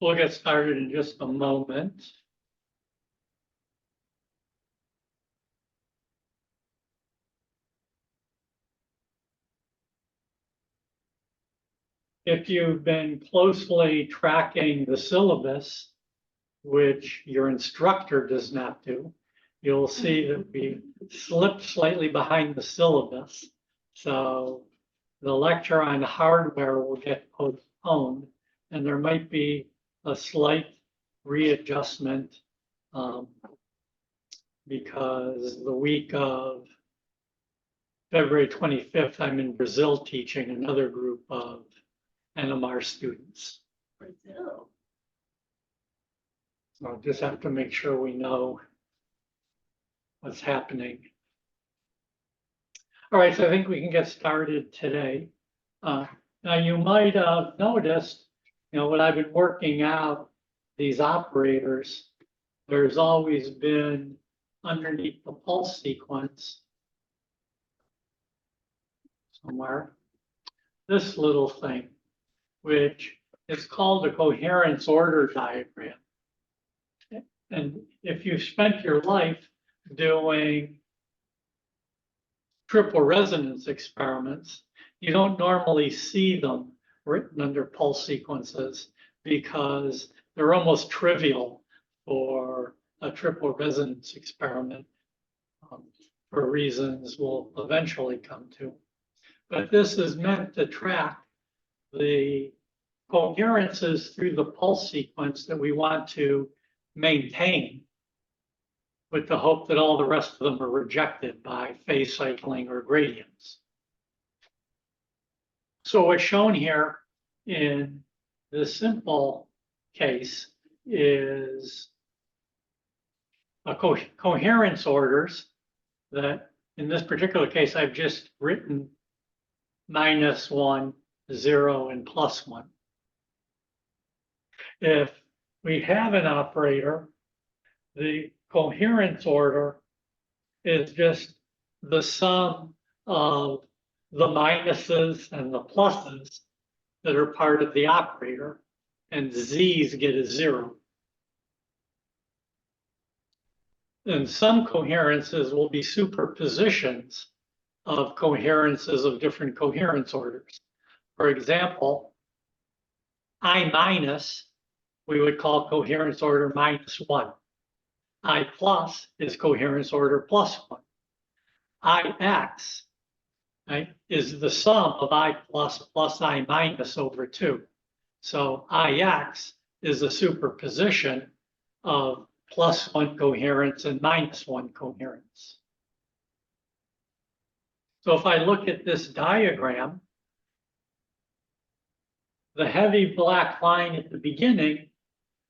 We'll get started in just a moment. If you've been closely tracking the syllabus, which your instructor does not do, you'll see that we slipped slightly behind the syllabus. So the lecture on hardware will get postponed, and there might be a slight readjustment because the week of February 25th, I'm in Brazil teaching another group of NMR students. Brazil. So I'll just have to make sure we know what's happening. All right, so I think we can get started today. Now you might have noticed, when I've been working out these operators, there's always been underneath the pulse sequence somewhere, this little thing, which is called a coherence order diagram. And if you've spent your life doing triple resonance experiments, you don't normally see them written under pulse sequences because they're almost trivial for a triple resonance experiment for reasons we'll eventually come to. But this is meant to track the coherences through the pulse sequence that we want to maintain, with the hope that all the rest of them are rejected by phase cycling or gradients. So what's shown here in this simple case is a coherence orders that, in this particular case, I've just written -1, 0, and +1. If we have an operator, the coherence order is just the sum of the minuses and the pluses that are part of the operator, and z's get a 0. And some coherences will be superpositions of coherences of different coherence orders. For example, I- we would call coherence order -1. I plus is coherence order +1. IX, right, is the sum of I plus I- over 2. So IX is a superposition of +1 coherence and -1 coherence. So if I look at this diagram, the heavy black line at the beginning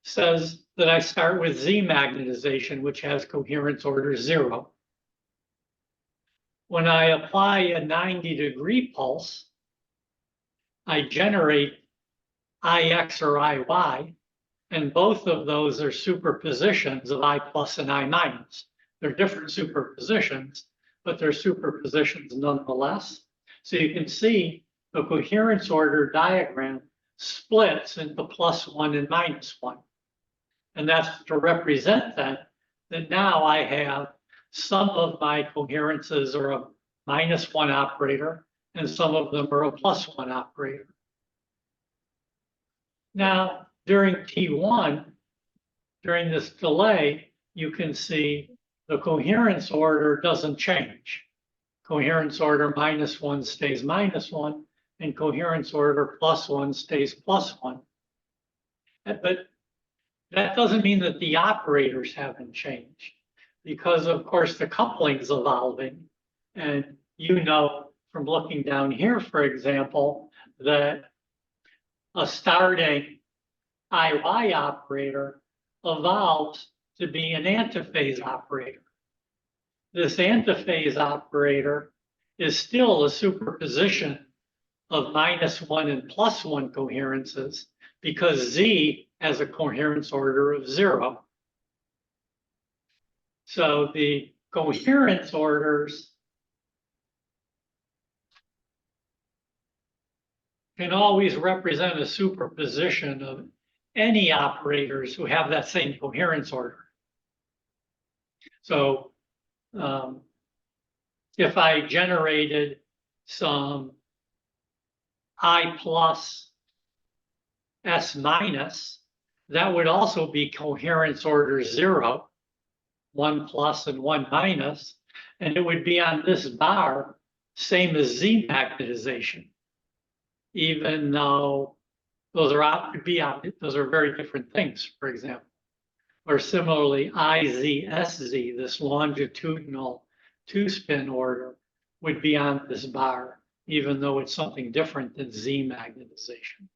says that I start with Z magnetization, which has coherence order 0. When I apply a 90-degree pulse, I generate IX or IY, and both of those are superpositions of I plus and I-. They're different superpositions, but they're superpositions nonetheless. So you can see the coherence order diagram splits into +1 and -1. And that's to represent that now I have some of my coherences are a -1 operator and some of them are a +1 operator. Now, during T1, during this delay, you can see the coherence order doesn't change. Coherence order -1 stays -1, and coherence order +1 stays +1. But that doesn't mean that the operators haven't changed, because of course the coupling's evolving. And from looking down here, for example, that a starting IY operator evolves to be an antiphase operator. This antiphase operator is still a superposition of -1 and +1 coherences because Z has a coherence order of 0. So the coherence orders can always represent a superposition of any operators who have that same coherence order. So if I generated some I plus S minus, that would also be coherence order 0, 1 plus and 1 minus, and it would be on this bar, same as Z magnetization, even though those are very different things, for example. Or similarly, IZSZ, this longitudinal 2-spin order, would be on this bar, even though it's something different than Z magnetization.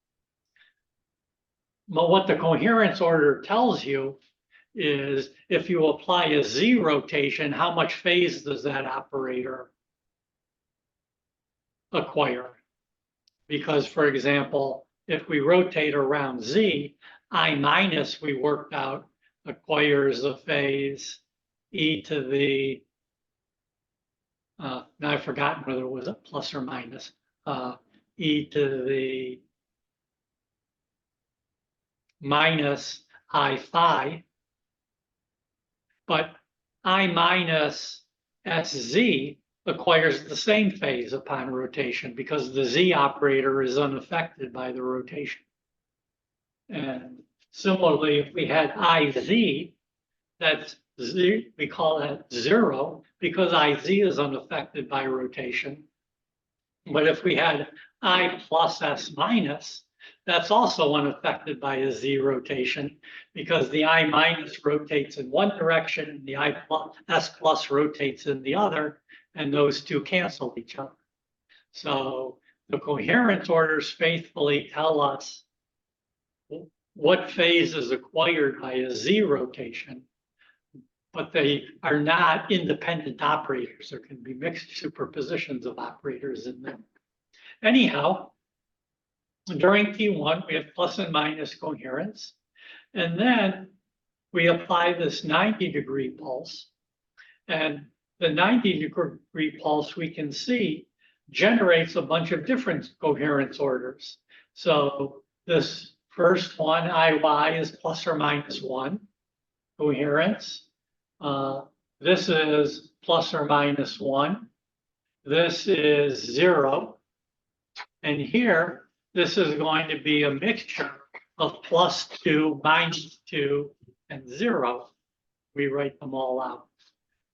But what the coherence order tells you is if you apply a Z rotation, how much phase does that operator acquire? Because, for example, if we rotate around Z, I minus, we worked out, acquires a phase e to the, now I've forgotten whether it was a plus or minus, e to the minus I phi, but I minus SZ acquires the same phase upon rotation because the Z operator is unaffected by the rotation. And similarly, if we had IZ, that's Z, we call that 0 because IZ is unaffected by rotation. But if we had I plus S minus, that's also unaffected by a Z rotation because the I minus rotates in one direction and the I plus, S plus rotates in the other, and those two cancel each other. So the coherence orders faithfully tell us what phase is acquired by a Z rotation, but they are not independent operators. There can be mixed superpositions of operators in them. Anyhow, during T1, we have plus and minus coherence. And then we apply this 90-degree pulse. And the 90-degree pulse, we can see, generates a bunch of different coherence orders. So this first one, IY, is plus or minus 1 coherence. This is plus or minus 1. This is 0. And here, this is going to be a mixture of +2, -2, and 0. We write them all out.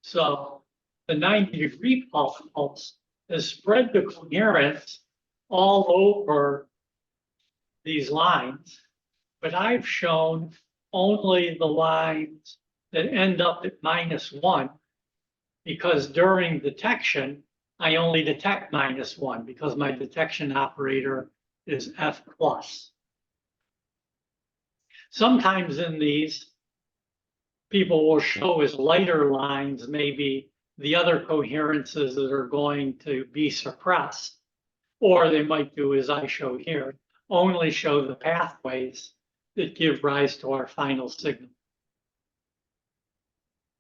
So the 90-degree pulse has spread the coherence all over these lines, but I've shown only the lines that end up at -1 because during detection, I only detect -1 because my detection operator is F plus. Sometimes in these, people will show as lighter lines maybe the other coherences that are going to be suppressed, or they might do as I show here, only show the pathways that give rise to our final signal.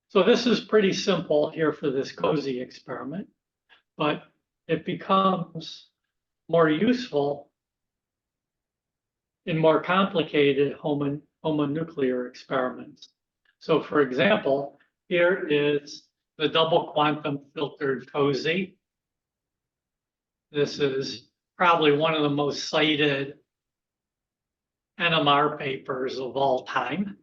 So this is pretty simple here for this cozy experiment, but it becomes more useful in more complicated homonuclear experiments. So for example, here is the double quantum filtered cozy. This is probably one of the most cited NMR papers of all time.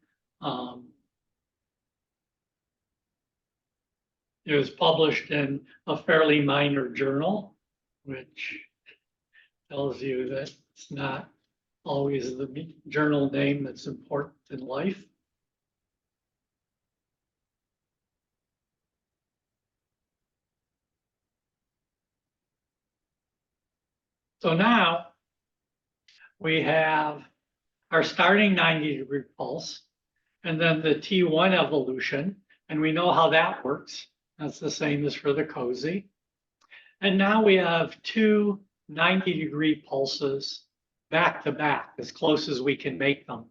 It was published in a fairly minor journal, which tells you that it's not always the journal name that's important in life. So now we have our starting 90-degree pulse and then the T1 evolution, and we know how that works. That's the same as for the cozy. And now we have two 90-degree pulses back to back, as close as we can make them.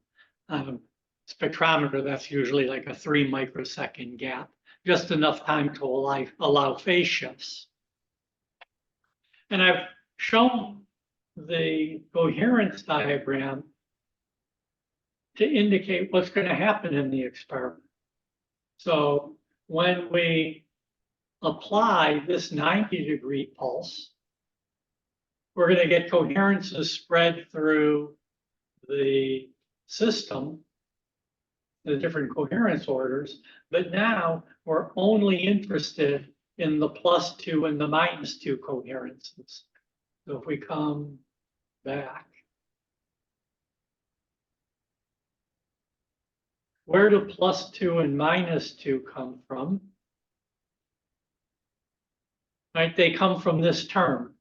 Spectrometer, that's usually like a 3 microsecond gap, just enough time to allow phase shifts. And I've shown the coherence diagram to indicate what's going to happen in the experiment. So when we apply this 90-degree pulse, we're going to get coherences spread through the system, the different coherence orders, but now we're only interested in the +2 and the -2 coherences. So if we come back, where do +2 and -2 come from? Right, they come from this term.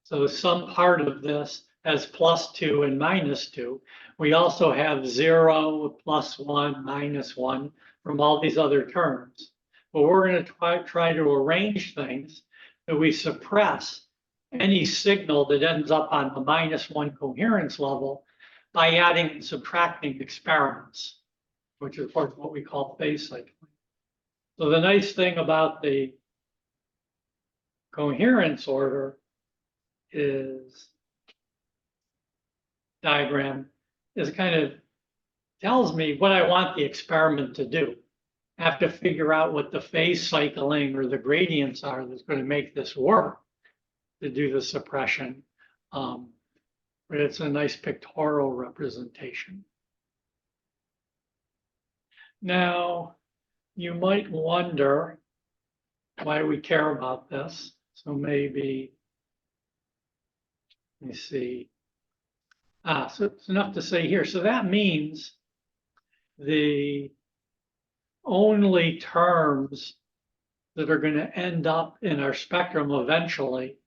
So some part of this has +2 and -2. We also have 0, +1, -1 from all these other terms. But we're going to try to arrange things that we suppress any signal that ends up on the -1 coherence level by adding and subtracting experiments, which is what we call phase cycling. So the nice thing about the coherence order is diagram is kind of tells me what I want the experiment to do. I have to figure out what the phase cycling or the gradients are that's going to make this work to do the suppression. But it's a nice pictorial representation. Now, you might wonder why we care about this. So maybe, let me see. So it's enough to say here. So that means the only terms that are going to end up in our spectrum eventually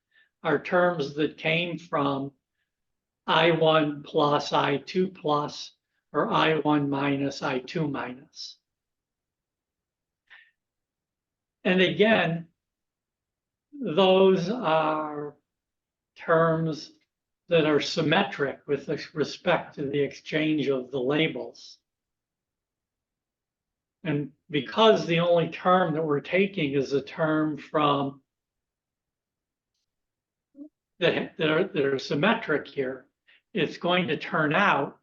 are terms that came from I1 plus, I2 plus, or I1 minus, I2 minus. And again, those are terms that are symmetric with respect to the exchange of the labels. And because the only term that we're taking is a term from that are symmetric here, it's going to turn out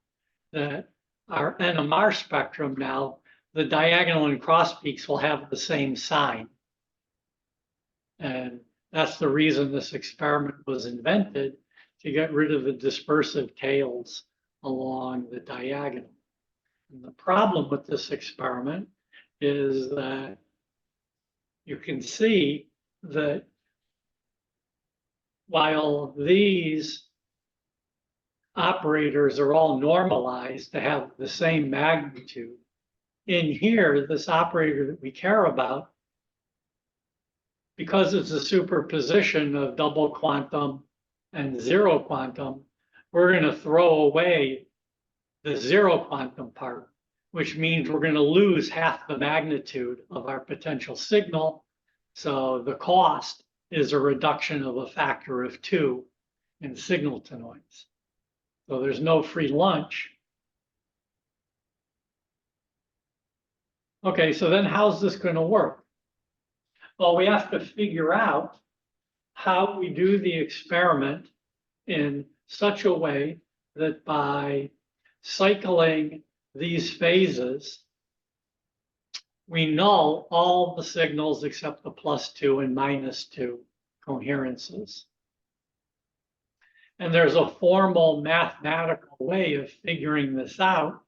that our NMR spectrum now, the diagonal and cross peaks will have the same sign. And that's the reason this experiment was invented, to get rid of the dispersive tails along the diagonal. And the problem with this experiment is that you can see that while these operators are all normalized to have the same magnitude, in here, this operator that we care about, because it's a superposition of double quantum and zero quantum, we're going to throw away the zero quantum part, which means we're going to lose half the magnitude of our potential signal. So the cost is a reduction of a factor of 2 in signal to noise. So there's no free lunch. Okay, so then how's this going to work? Well, we have to figure out how we do the experiment in such a way that by cycling these phases, we null all the signals except the +2 and -2 coherences. And there's a formal mathematical way of figuring this out,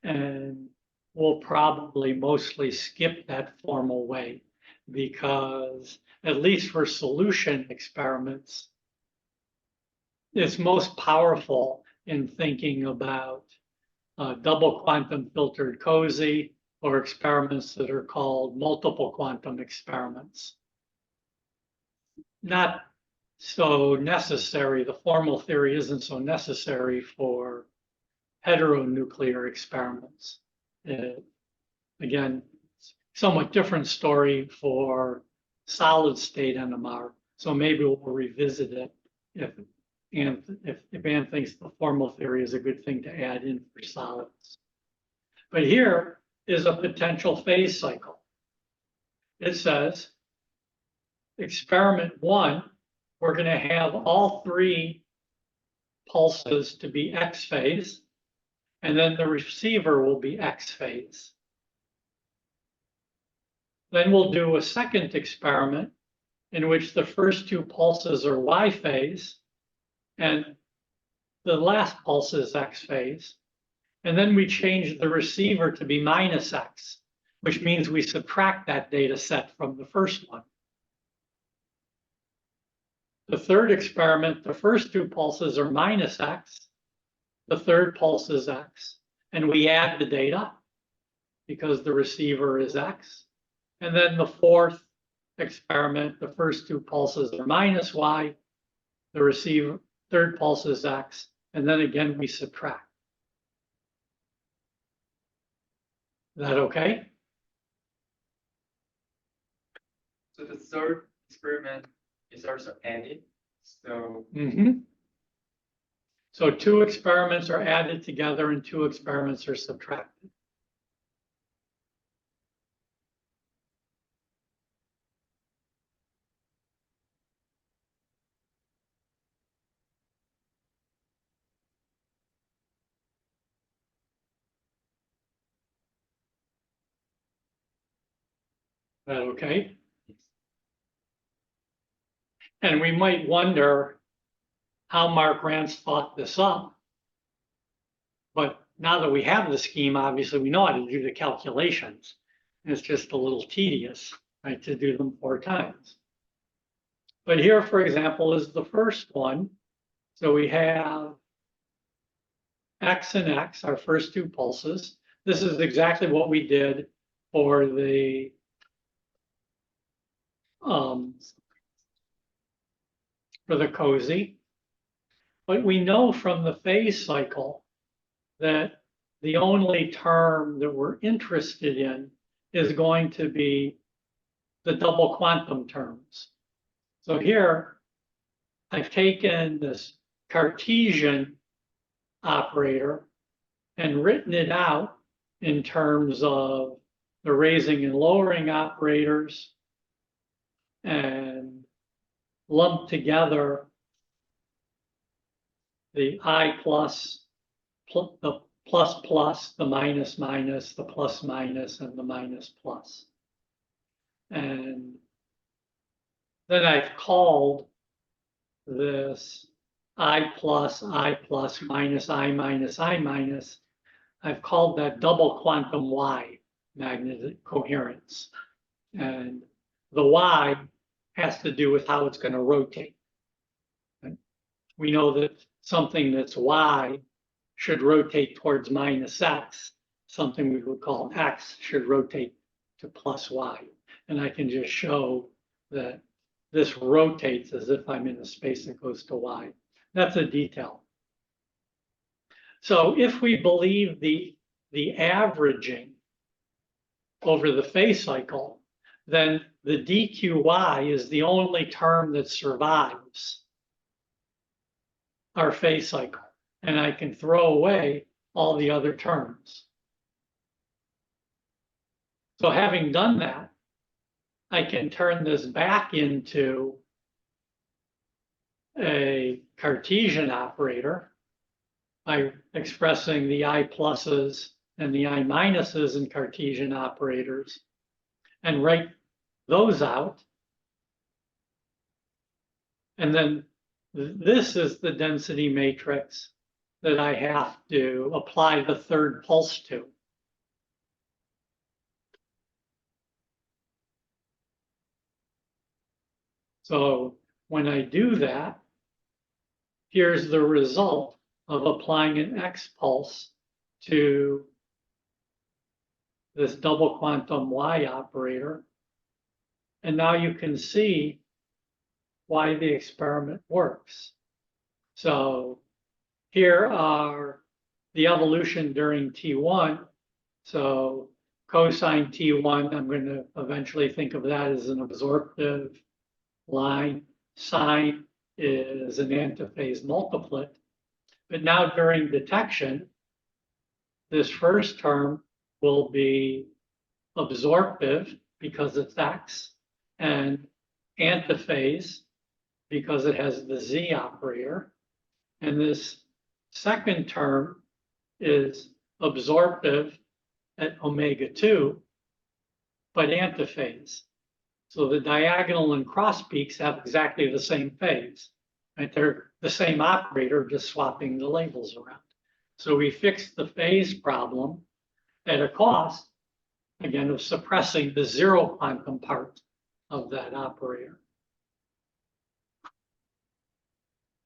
and we'll probably mostly skip that formal way, because at least for solution experiments, it's most powerful in thinking about double quantum filtered cozy, or experiments that are called multiple quantum experiments. Not so necessary, the formal theory isn't so necessary for heteronuclear experiments. Again, somewhat different story for solid state NMR. So maybe we'll revisit it if Ann thinks the formal theory is a good thing to add in for solids. But here is a potential phase cycle. It says, experiment 1, we're going to have all 3 pulses to be X phase. and then the receiver will be X phase. Then we'll do a second experiment in which the first two pulses are Y phase and the last pulse is X phase. And then we change the receiver to be minus X, which means we subtract that data set from the first one. The third experiment, the first two pulses are minus X, the third pulse is X, and we add the data because the receiver is X. And then the fourth experiment, the first two pulses are minus Y, the receiver, third pulse is X, and then again we subtract. Is that okay? So the third experiment is also added. So So two experiments are added together and two experiments are subtracted. Is that okay? And we might wonder how Mark Rance thought this up. But now that we have the scheme, obviously we know how to do the calculations. It's just a little tedious, right, to do them 4 times. But here, for example, is the first one. So we have X and X, our first two pulses. This is exactly what we did for the COSY. But we know from the phase cycle that the only term that we're interested in is going to be the double quantum terms. So here, I've taken this Cartesian operator and written it out in terms of the raising and lowering operators and lumped together the I plus, the plus plus, the minus minus, the plus minus, and the minus plus. And then I've called this I plus, minus, I minus, I minus. I've called that double quantum Y magnetic coherence. And the Y has to do with how it's going to rotate. And we know that something that's Y should rotate towards minus X. Something we would call X should rotate to plus Y. And I can just show that this rotates as if I'm in a space that goes to Y. That's a detail. So if we believe the averaging over the phase cycle, then the dQy is the only term that survives our phase cycle. And I can throw away all the other terms. So having done that, I can turn this back into a Cartesian operator by expressing the I pluses and the I minuses in Cartesian operators and write those out. And then this is the density matrix that I have to apply the third pulse to. So when I do that, here's the result of applying an X pulse to this double quantum Y operator. And now you can see why the experiment works. So here are the evolution during T1. So cosine T1, I'm going to eventually think of that as an absorptive line. Sine is an antiphase multiplet. But now during detection, this first term will be absorptive because it's X, and antiphase because it has the Z operator. And this second term is absorptive at omega 2, but antiphase. So the diagonal and cross peaks have exactly the same phase. Right? They're the same operator, just swapping the labels around. So we fixed the phase problem at a cost, again, of suppressing the zero quantum part of that operator.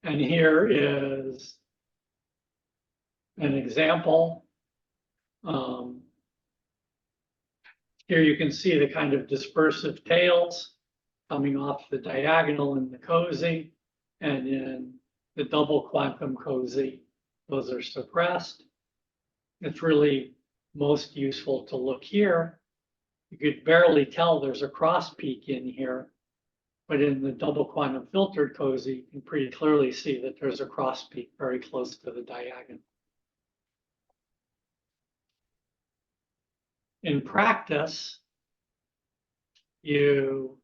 And here is an example. Here you can see the kind of dispersive tails coming off the diagonal in the cozy, and in the double quantum cozy, those are suppressed. It's really most useful to look here. You could barely tell there's a cross peak in here, but in the double quantum filtered cozy, you can pretty clearly see that there's a cross peak very close to the diagonal. In practice, you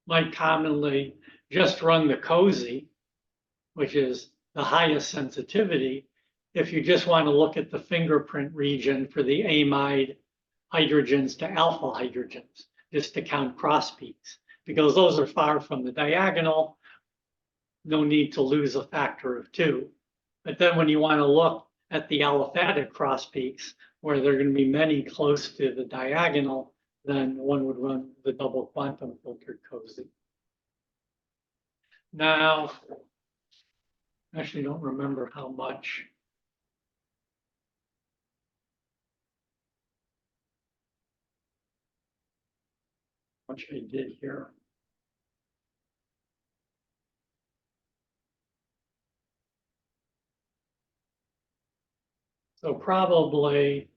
might commonly just run the cozy, which is the highest sensitivity, if you just want to look at the fingerprint region for the amide hydrogens to alpha hydrogens, just to count cross peaks, because those are far from the diagonal. No need to lose a factor of 2. But then when you want to look at the aliphatic cross peaks, where there are going to be many close to the diagonal, then one would run the double quantum filtered cozy. Now, I actually don't remember how much I did here. So probably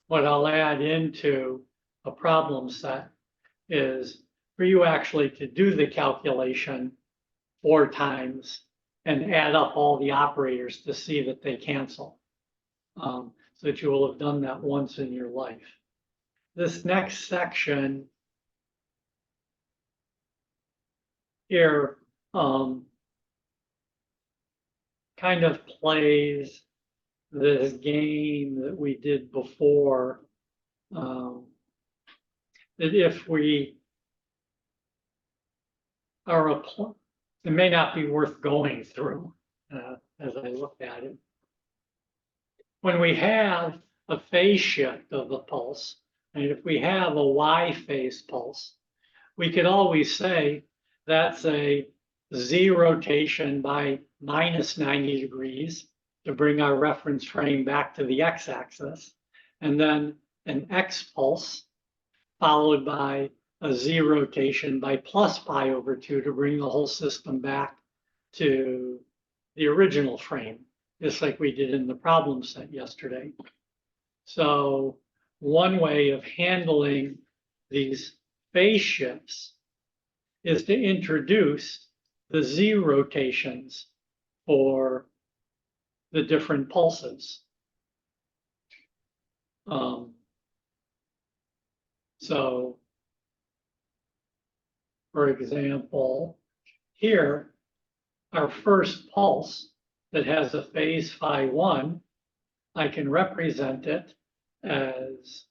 what I'll add into a problem set is for you actually to do the calculation 4 times and add up all the operators to see that they cancel, so that you will have done that once in your life. This next section here kind of plays this game that we did before, that if we are it may not be worth going through as I looked at it. When we have a phase shift of a pulse, and if we have a Y phase pulse, we could always say that's a Z rotation by minus 90 degrees to bring our reference frame back to the x-axis, and then an X pulse followed by a Z rotation by plus pi over 2 to bring the whole system back to the original frame, just like we did in the problem set yesterday. So one way of handling these phase shifts is to introduce the Z rotations for the different pulses. So, for example, here, our first pulse that has a phase phi 1, I can represent it as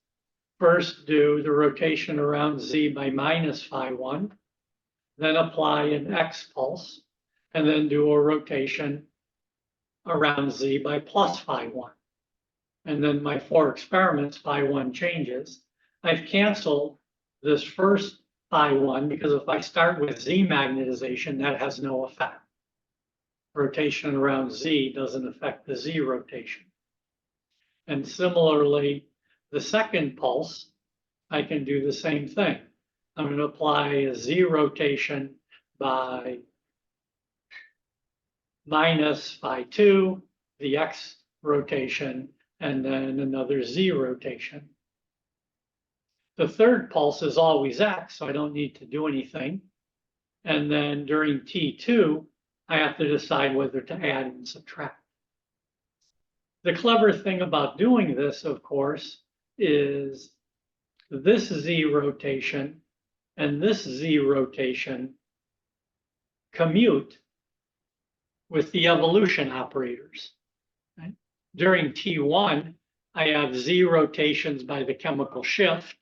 first do the rotation around Z by minus phi 1, then apply an X pulse, and then do a rotation around Z by plus phi 1. And then my 4 experiments, phi 1 changes. I've canceled this first phi 1 because if I start with Z magnetization, that has no effect. Rotation around Z doesn't affect the Z rotation. And similarly, the second pulse, I can do the same thing. I'm going to apply a Z rotation by minus phi 2, the X rotation, and then another Z rotation. The third pulse is always X, so I don't need to do anything. And then during T2, I have to decide whether to add and subtract. The clever thing about doing this, of course, is this Z rotation and this Z rotation commute with the evolution operators. Right? During T1, I have Z rotations by the chemical shift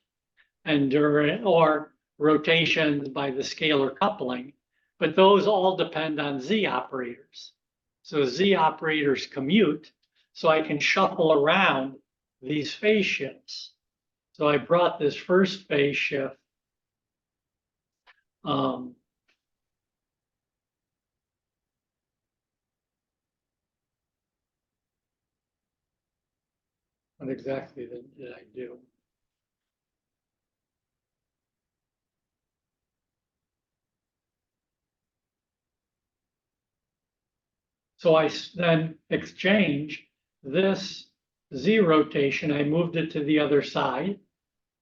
or rotations by the scalar coupling, but those all depend on Z operators. So Z operators commute, so I can shuffle around these phase shifts. So I brought this first phase shift what exactly did I do? So I then exchange this Z rotation, I moved it to the other side.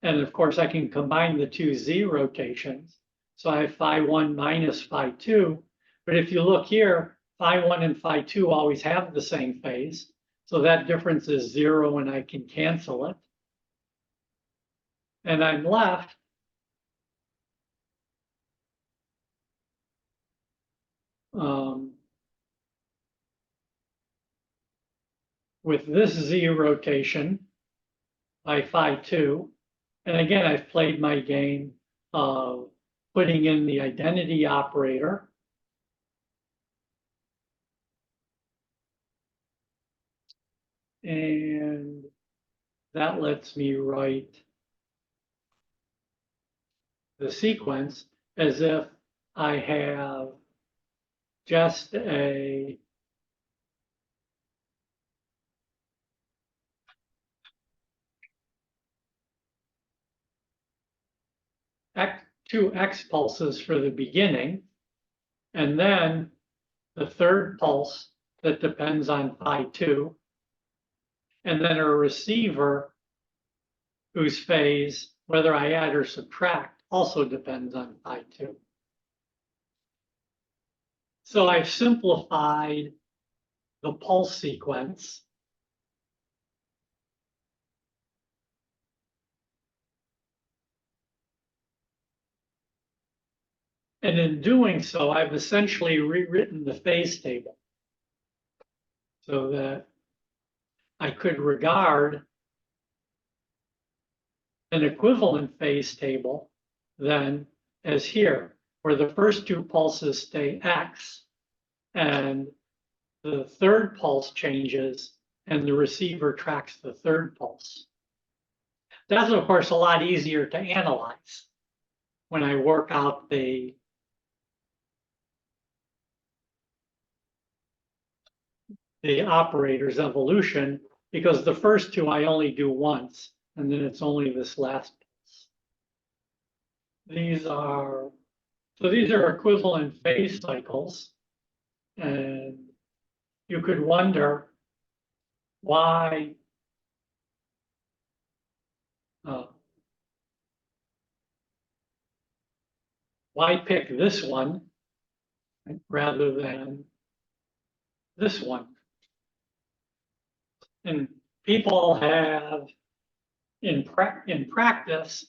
And of course, I can combine the two Z rotations. So I have phi1 minus phi2. But if you look here, phi1 and phi2 always have the same phase. So that difference is 0 and I can cancel it. And I'm left with this Z rotation by phi2. And again, I've played my game of putting in the identity operator. And that lets me write the sequence as if I have just two X pulses for the beginning, and then the third pulse that depends on phi2, and then a receiver whose phase, whether I add or subtract, also depends on phi2. So I've simplified the pulse sequence. And in doing so, I've essentially rewritten the phase table so that I could regard an equivalent phase table then as here, where the first two pulses stay X and the third pulse changes and the receiver tracks the third pulse. That's, of course, a lot easier to analyze when I work out the operator's evolution, because the first two I only do once, and then it's only this last pulse. These are equivalent phase cycles, and you could wonder why pick this one rather than this one. And people have in practice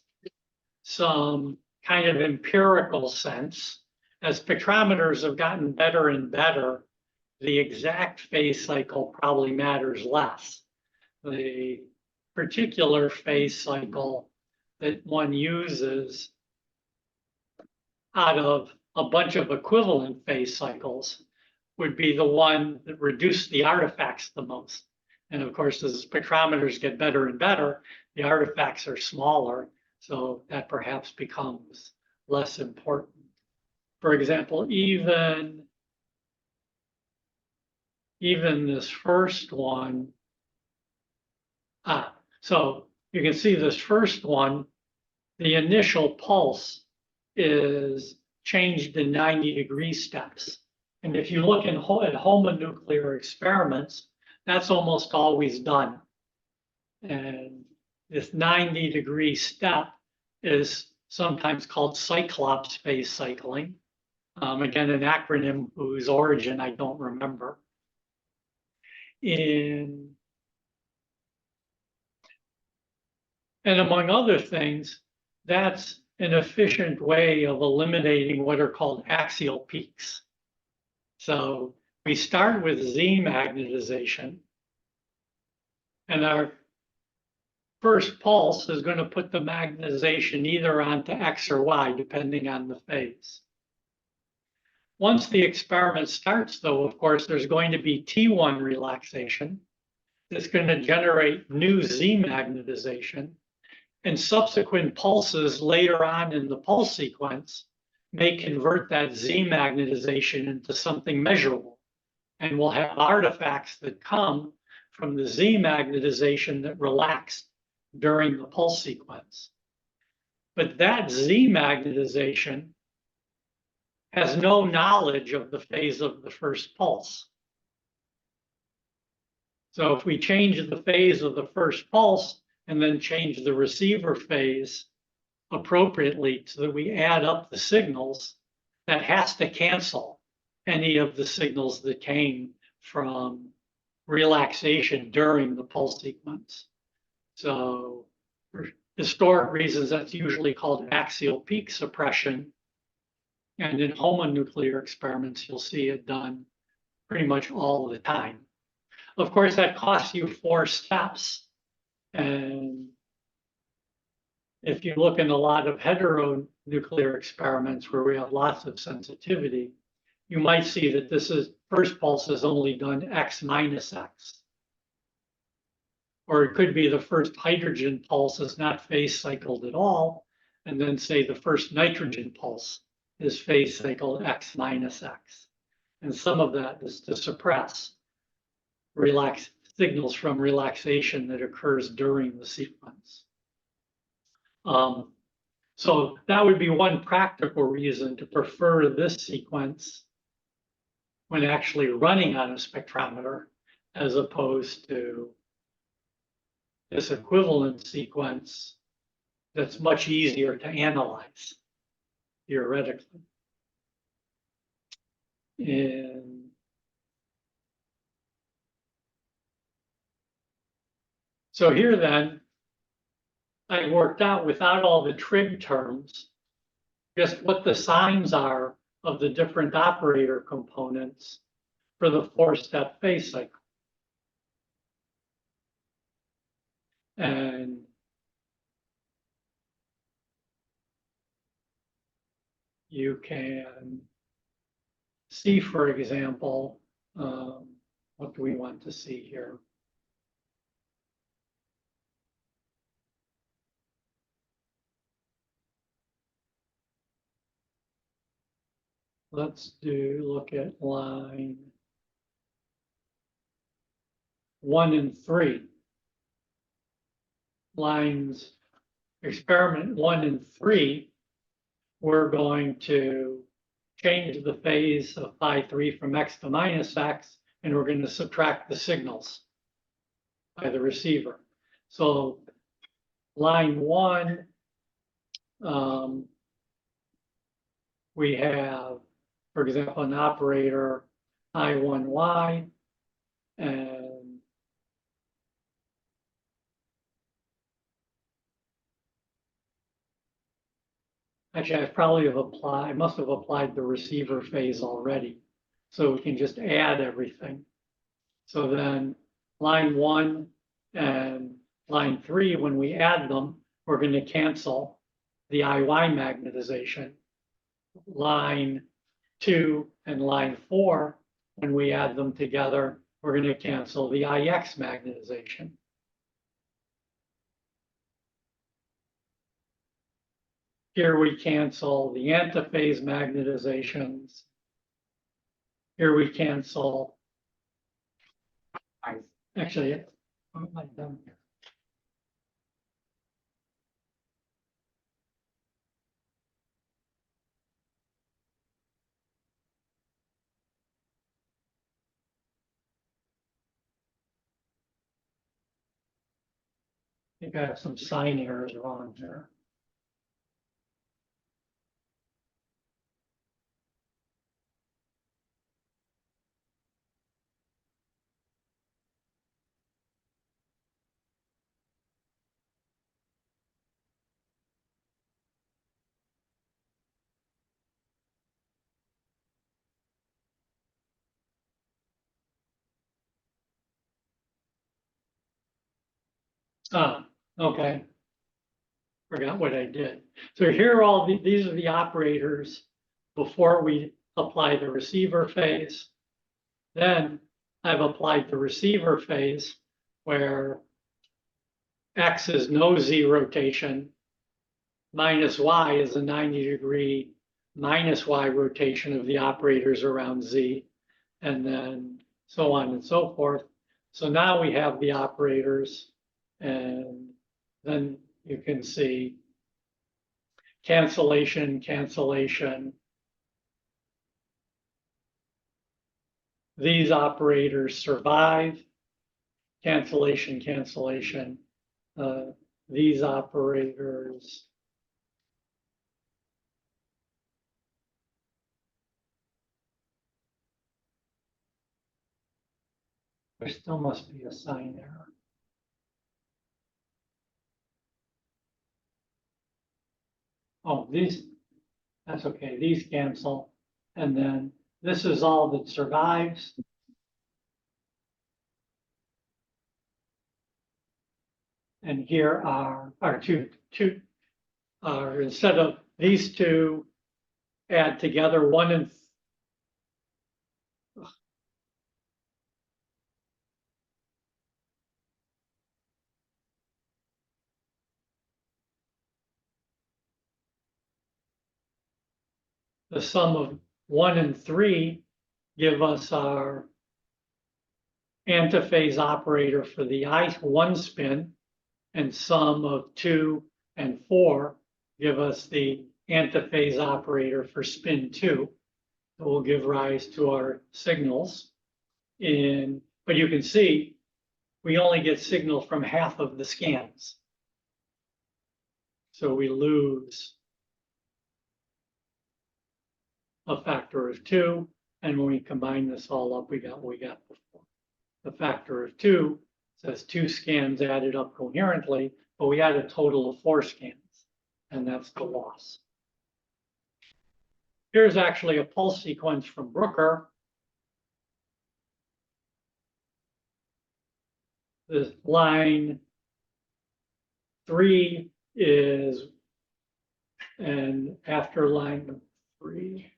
some kind of empirical sense. As spectrometers have gotten better and better, the exact phase cycle probably matters less. The particular phase cycle that one uses out of a bunch of equivalent phase cycles would be the one that reduced the artifacts the most. And of course, as spectrometers get better and better, the artifacts are smaller, so that perhaps becomes less important. For example, even this first one, so you can see this first one, the initial pulse is changed in 90-degree steps. And if you look at homonuclear experiments, that's almost always done. And this 90-degree step is sometimes called Cyclops phase cycling. Again, an acronym whose origin I don't remember. And among other things, that's an efficient way of eliminating what are called axial peaks. So we start with Z magnetization, and our first pulse is going to put the magnetization either onto X or Y, depending on the phase. Once the experiment starts, though, of course, there's going to be T1 relaxation. It's going to generate new Z magnetization, and subsequent pulses later on in the pulse sequence may convert that Z magnetization into something measurable. And we'll have artifacts that come from the Z magnetization that relaxed during the pulse sequence. But that Z magnetization has no knowledge of the phase of the first pulse. So if we change the phase of the first pulse and then change the receiver phase appropriately so that we add up the signals, that has to cancel any of the signals that came from relaxation during the pulse sequence. So for historic reasons, that's usually called axial peak suppression. And in homonuclear experiments, you'll see it done pretty much all the time. Of course, that costs you 4 steps. And if you look in a lot of heteronuclear experiments where we have lots of sensitivity, you might see that this is first pulse is only done X minus X. Or it could be the first hydrogen pulse is not phase cycled at all, and then say the first nitrogen pulse is phase cycled X minus X. And some of that is to suppress signals from relaxation that occurs during the sequence. So that would be one practical reason to prefer this sequence when actually running on a spectrometer, as opposed to this equivalent sequence that's much easier to analyze theoretically. And so here then, I worked out without all the trig terms, just what the signs are of the different operator components for the 4-step phase cycle. And you can see, for example, what do we want to see here? Let's look at line 1 and 3. Lines experiment 1 and 3, we're going to change the phase of phi3 from X to minus X, and we're going to subtract the signals by the receiver. So line 1, we have, for example, an operator I1Y, and actually, I must have applied the receiver phase already. So we can just add everything. So then line 1 and line 3, when we add them, we're going to cancel the IY magnetization. Line 2 and line 4, when we add them together, we're going to cancel the IX magnetization. Here we cancel the antiphase magnetizations. Here we cancel. Actually, what have I done here? I think I have some sign errors wrong here. Ah, okay. Forgot what I did. So here are all these are the operators before we apply the receiver phase. Then I've applied the receiver phase where X is no Z rotation, minus Y is a 90-degree minus Y rotation of the operators around Z, and then so on and so forth. So now we have the operators, and then you can see cancellation, cancellation. These operators survive, cancellation, cancellation. These operators there still must be a sign error. Oh, that's okay, these cancel. And then this is all that survives. And here are our two, instead of these two add together, one and the sum of 1 and 3 give us our antiphase operator for the I1 spin, and sum of 2 and 4 give us the antiphase operator for spin 2. That will give rise to our signals. But you can see we only get signal from half of the scans. So we lose a factor of 2, and when we combine this all up, we got what we got before. The factor of 2 says 2 scans added up coherently, but we had a total of 4 scans, and that's the loss. Here's actually a pulse sequence from Brooker. This line 3 is, and after line 3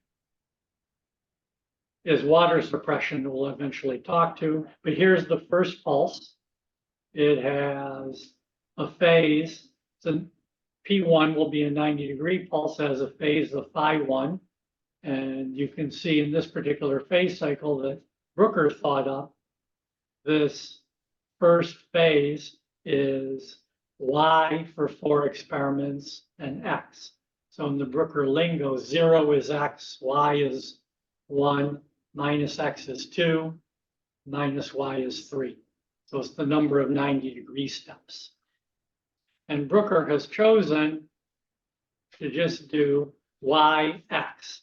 is water suppression we'll eventually talk to. But here's the first pulse. It has a phase. So P1 will be a 90-degree pulse, has a phase of phi1. And you can see in this particular phase cycle that Brooker thought up, this first phase is Y for 4 experiments and X. So in the Brooker lingo, 0 is X, Y is 1, minus X is 2, minus Y is 3. So it's the number of 90-degree steps. And Brooker has chosen to just do YX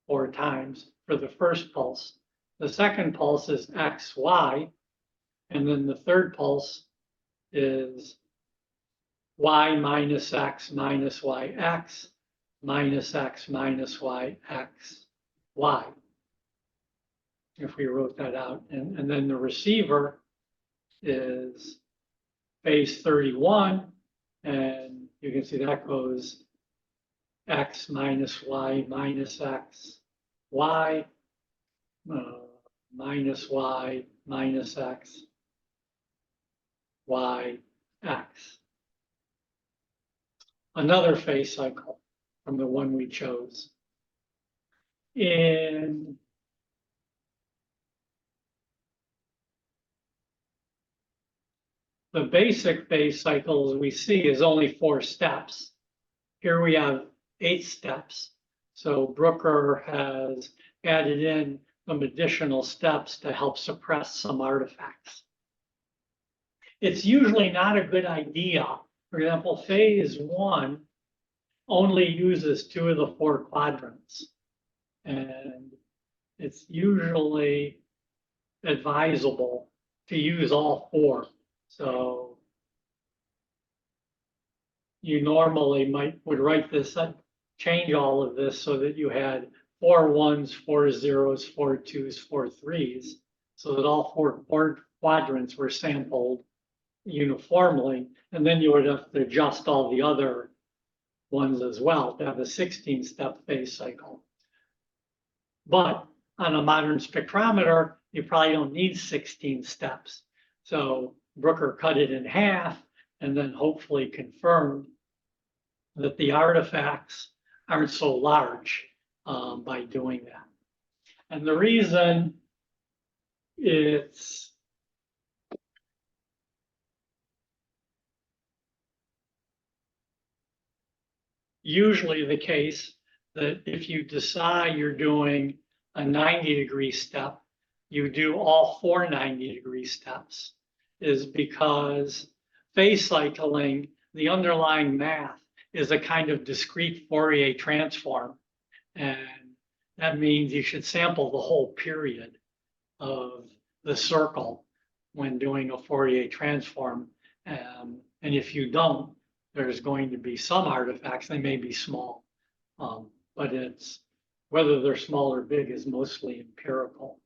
4 times for the first pulse. The second pulse is XY, and then the third pulse is Y minus X minus YX minus X minus YX Y. If we wrote that out, and then the receiver is phase 31, and you can see that goes X minus Y minus X Y minus Y minus X Y X. Another phase cycle from the one we chose. In the basic phase cycle, as we see, is only 4 steps. Here we have 8 steps. So Brooker has added in some additional steps to help suppress some artifacts. It's usually not a good idea. For example, phase 1 only uses 2 of the 4 quadrants. And it's usually advisable to use all 4. So you normally would write this, change all of this so that you had 4 1s, 4 0s, 4 2s, 4 3s, so that all 4 quadrants were sampled uniformly, and then you would have to adjust all the other ones as well to have a 16-step phase cycle. But on a modern spectrometer, you probably don't need 16 steps. So Brooker cut it in half and then hopefully confirmed that the artifacts aren't so large by doing that. And the reason it's usually the case that if you decide you're doing a 90-degree step, you do all 4 90-degree steps, is because phase cycling, the underlying math, is a kind of discrete Fourier transform. And that means you should sample the whole period of the circle when doing a Fourier transform. And if you don't, there's going to be some artifacts, they may be small, but it's whether they're small or big is mostly empirical.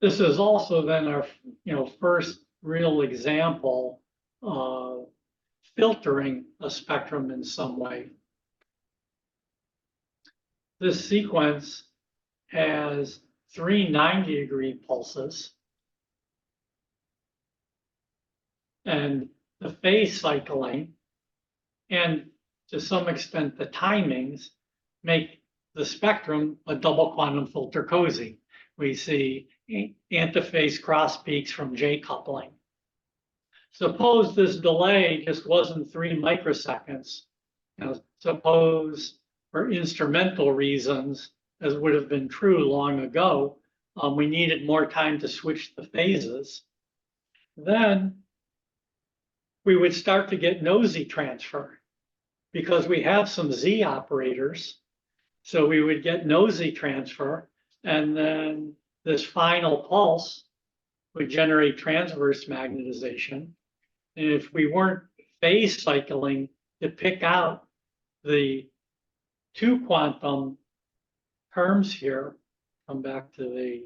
This is also then our first real example of filtering a spectrum in some way. This sequence has 3 90-degree pulses, and the phase cycling and to some extent the timings make the spectrum a double quantum filter cozy. We see antiphase cross peaks from J coupling. Suppose this delay just wasn't 3 microseconds. Suppose for instrumental reasons, as would have been true long ago, we needed more time to switch the phases. Then we would start to get nosy transfer because we have some Z operators. So we would get nosy transfer, and then this final pulse would generate transverse magnetization. And if we weren't phase cycling to pick out the 2 quantum terms here, come back to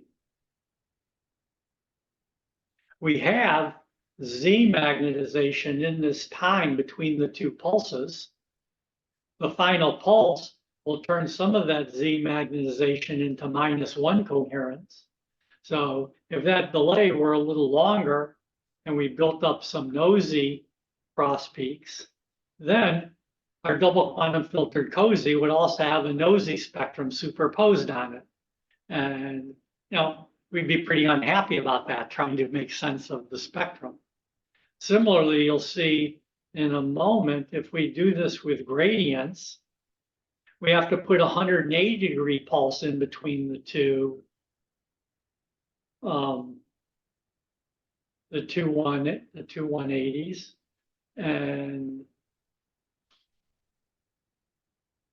we have Z magnetization in this time between the 2 pulses. The final pulse will turn some of that Z magnetization into -1 coherence. So if that delay were a little longer and we built up some nosy cross peaks, then our double quantum filtered cozy would also have a nosy spectrum superposed on it. And we'd be pretty unhappy about that, trying to make sense of the spectrum. Similarly, you'll see in a moment, if we do this with gradients, we have to put a 180-degree pulse in between the two 180s, and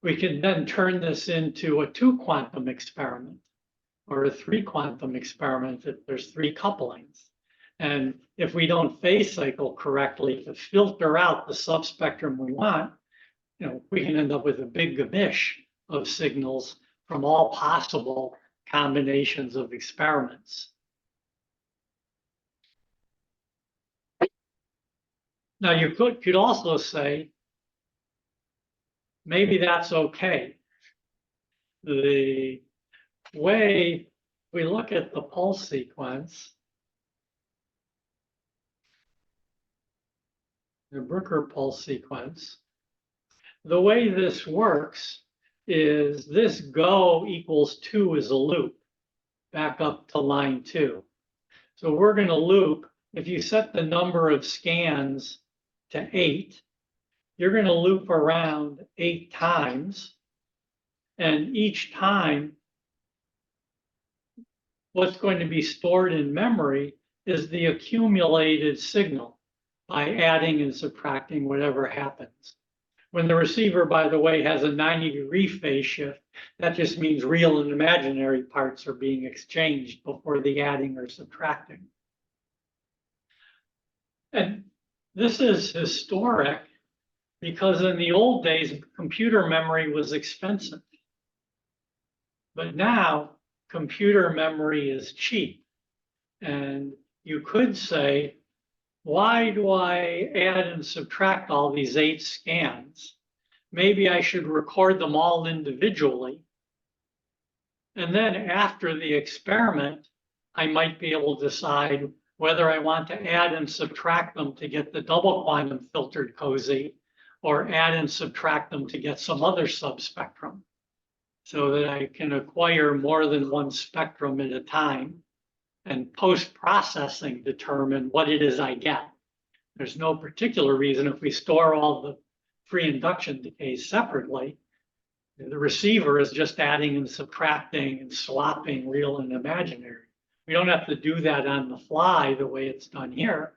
we can then turn this into a 2 quantum experiment or a 3 quantum experiment if there's 3 couplings. And if we don't phase cycle correctly to filter out the subspectrum we want, we can end up with a big gamish of signals from all possible combinations of experiments. Now you could also say, maybe that's okay. The way we look at the pulse sequence, the Brooker pulse sequence, the way this works is this go equals 2 is a loop back up to line 2. So we're going to loop. If you set the number of scans to 8, you're going to loop around 8 times. And each time, what's going to be stored in memory is the accumulated signal by adding and subtracting whatever happens. When the receiver, by the way, has a 90-degree phase shift, that just means real and imaginary parts are being exchanged before the adding or subtracting. And this is historic because in the old days, computer memory was expensive. But now computer memory is cheap. And you could say, why do I add and subtract all these 8 scans? Maybe I should record them all individually. And then after the experiment, I might be able to decide whether I want to add and subtract them to get the double quantum filtered cozy, or add and subtract them to get some other subspectrum, so that I can acquire more than one spectrum at a time and post-processing determine what it is I get. There's no particular reason if we store all the free induction decays separately, the receiver is just adding and subtracting and swapping real and imaginary. We don't have to do that on the fly the way it's done here.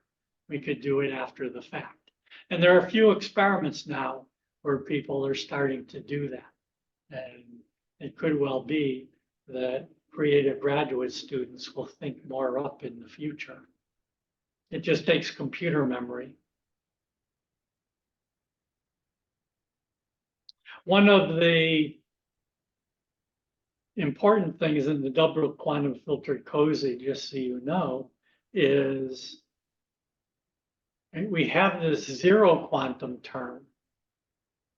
We could do it after the fact. And there are a few experiments now where people are starting to do that. And it could well be that creative graduate students will think more up in the future. It just takes computer memory. One of the important things in the double quantum filtered cozy, just so you know, is we have this zero quantum term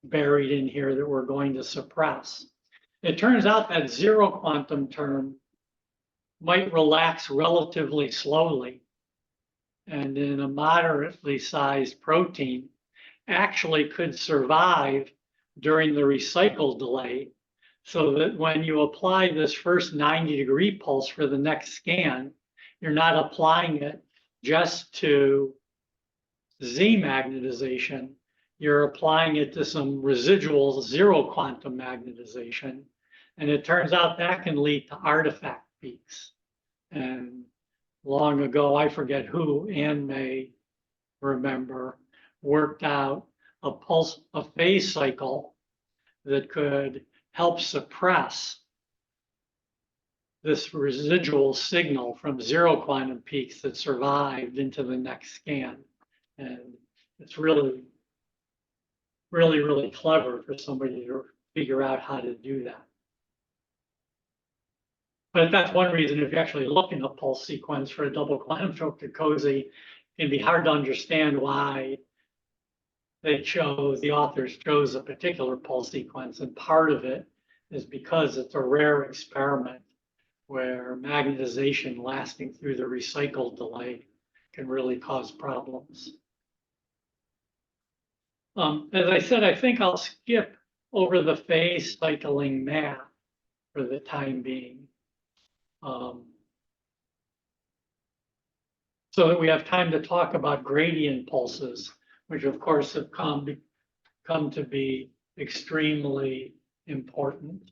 buried in here that we're going to suppress. It turns out that zero quantum term might relax relatively slowly, and in a moderately sized protein actually could survive during the recycle delay, so that when you apply this first 90-degree pulse for the next scan, you're not applying it just to Z magnetization, you're applying it to some residual zero quantum magnetization. And it turns out that can lead to artifact peaks. And long ago, I forget who, Anne may remember, worked out a phase cycle that could help suppress this residual signal from zero quantum peaks that survived into the next scan. And it's really, really, really clever for somebody to figure out how to do that. But that's one reason if you actually look in a pulse sequence for a double quantum filtered cozy, it can be hard to understand why the authors chose a particular pulse sequence. And part of it is because it's a rare experiment where magnetization lasting through the recycle delay can really cause problems. As I said, I think I'll skip over the phase cycling math for the time being, so that we have time to talk about gradient pulses, which of course have come to be extremely important.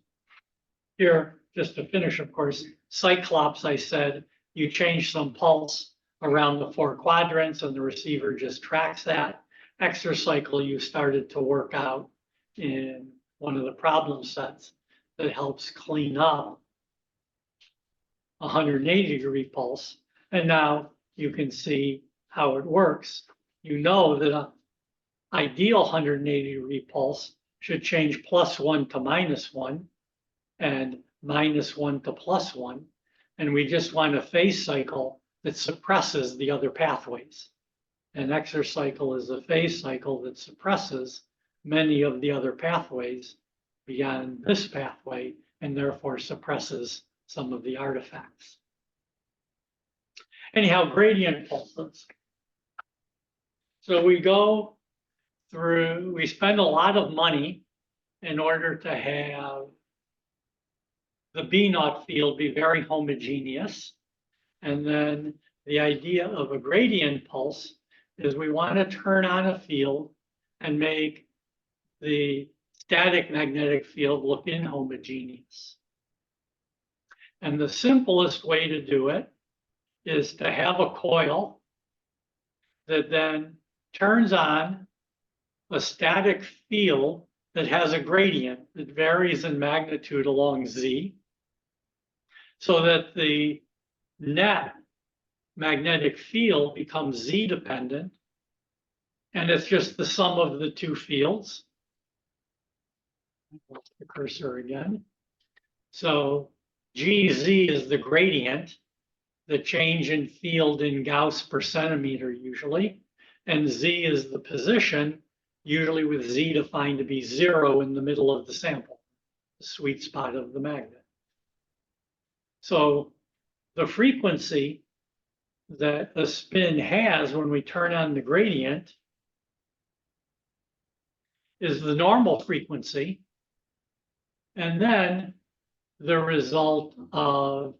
Here, just to finish, of course, Cyclops, I said, you change some pulse around the 4 quadrants and the receiver just tracks that. Exercycle you started to work out in one of the problem sets that helps clean up 180-degree pulse. And now you can see how it works. You know that an ideal 180-degree pulse should change +1 to -1 and -1 to +1. And we just want a phase cycle that suppresses the other pathways. An exercycle is a phase cycle that suppresses many of the other pathways beyond this pathway and therefore suppresses some of the artifacts. Anyhow, gradient pulses. So we go through, we spend a lot of money in order to have the B0 field be very homogeneous. And then the idea of a gradient pulse is we want to turn on a field and make the static magnetic field look inhomogeneous. And the simplest way to do it is to have a coil that then turns on a static field that has a gradient that varies in magnitude along Z, so that the net magnetic field becomes Z dependent And it's just the sum of the two fields. The cursor again. So GZ is the gradient, the change in field in Gauss per centimeter usually, and Z is the position, usually with Z defined to be 0 in the middle of the sample, the sweet spot of the magnet. So the frequency that the spin has when we turn on the gradient is the normal frequency, and then the result of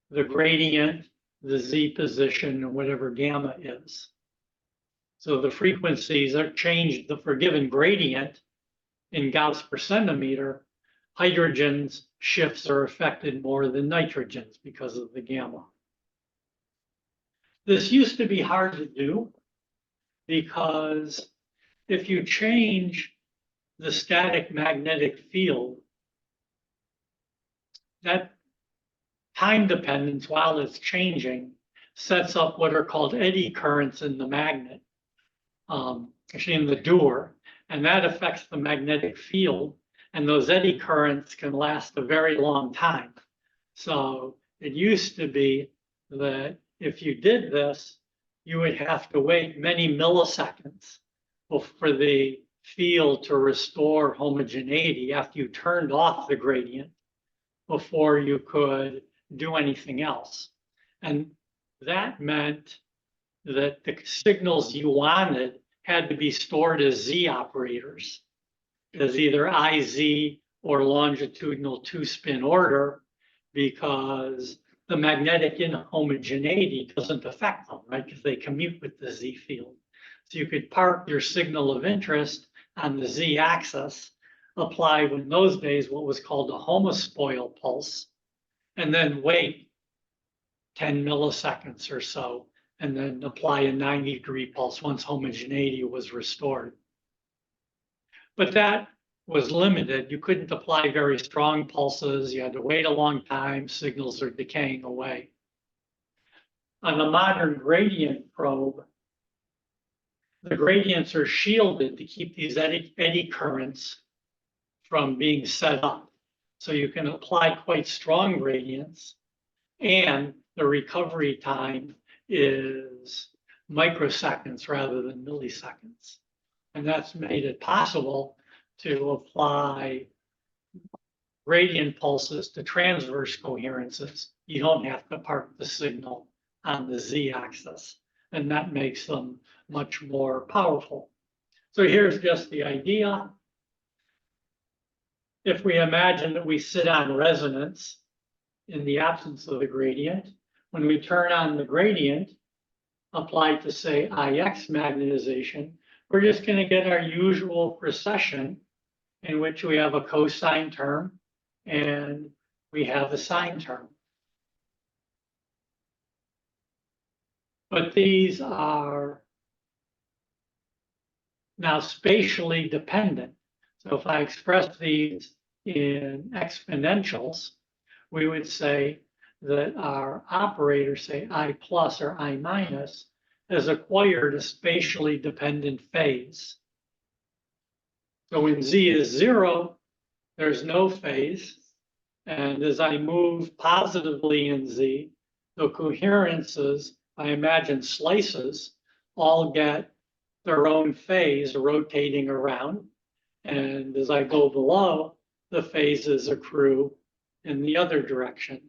the gradient, the Z position, or whatever gamma is. So the frequencies are changed for a given gradient in Gauss per centimeter. Hydrogen's shifts are affected more than nitrogen's because of the gamma. This used to be hard to do because if you change the static magnetic field, that time dependence while it's changing sets up what are called eddy currents in the magnet, actually in the Dewar, and that affects the magnetic field. And those eddy currents can last a very long time. So it used to be that if you did this, you would have to wait many milliseconds for the field to restore homogeneity after you turned off the gradient before you could do anything else. And that meant that the signals you wanted had to be stored as Z operators, as either IZ or longitudinal two-spin order, because the magnetic inhomogeneity doesn't affect them, right? Because they commute with the Z field. So you could park your signal of interest on the Z axis, apply in those days what was called a homospoil pulse, and then wait 10 milliseconds or so, and then apply a 90-degree pulse once homogeneity was restored. But that was limited. You couldn't apply very strong pulses. You had to wait a long time. Signals are decaying away. On the modern gradient probe, the gradients are shielded to keep these eddy currents from being set up. So you can apply quite strong gradients, and the recovery time is microseconds rather than milliseconds. And that's made it possible to apply gradient pulses to transverse coherences. You don't have to park the signal on the Z-axis, and that makes them much more powerful. So here's just the idea. If we imagine that we sit on resonance in the absence of the gradient, when we turn on the gradient applied to, say, IX magnetization, we're just going to get our usual precession in which we have a cosine term and we have a sine term. But these are now spatially dependent. So if I express these in exponentials, we would say that our operator, say I plus or I minus, has acquired a spatially dependent phase. So when Z is 0, there's no phase. And as I move positively in Z, the coherences, I imagine slices, all get their own phase rotating around. And as I go below, the phases accrue in the other direction.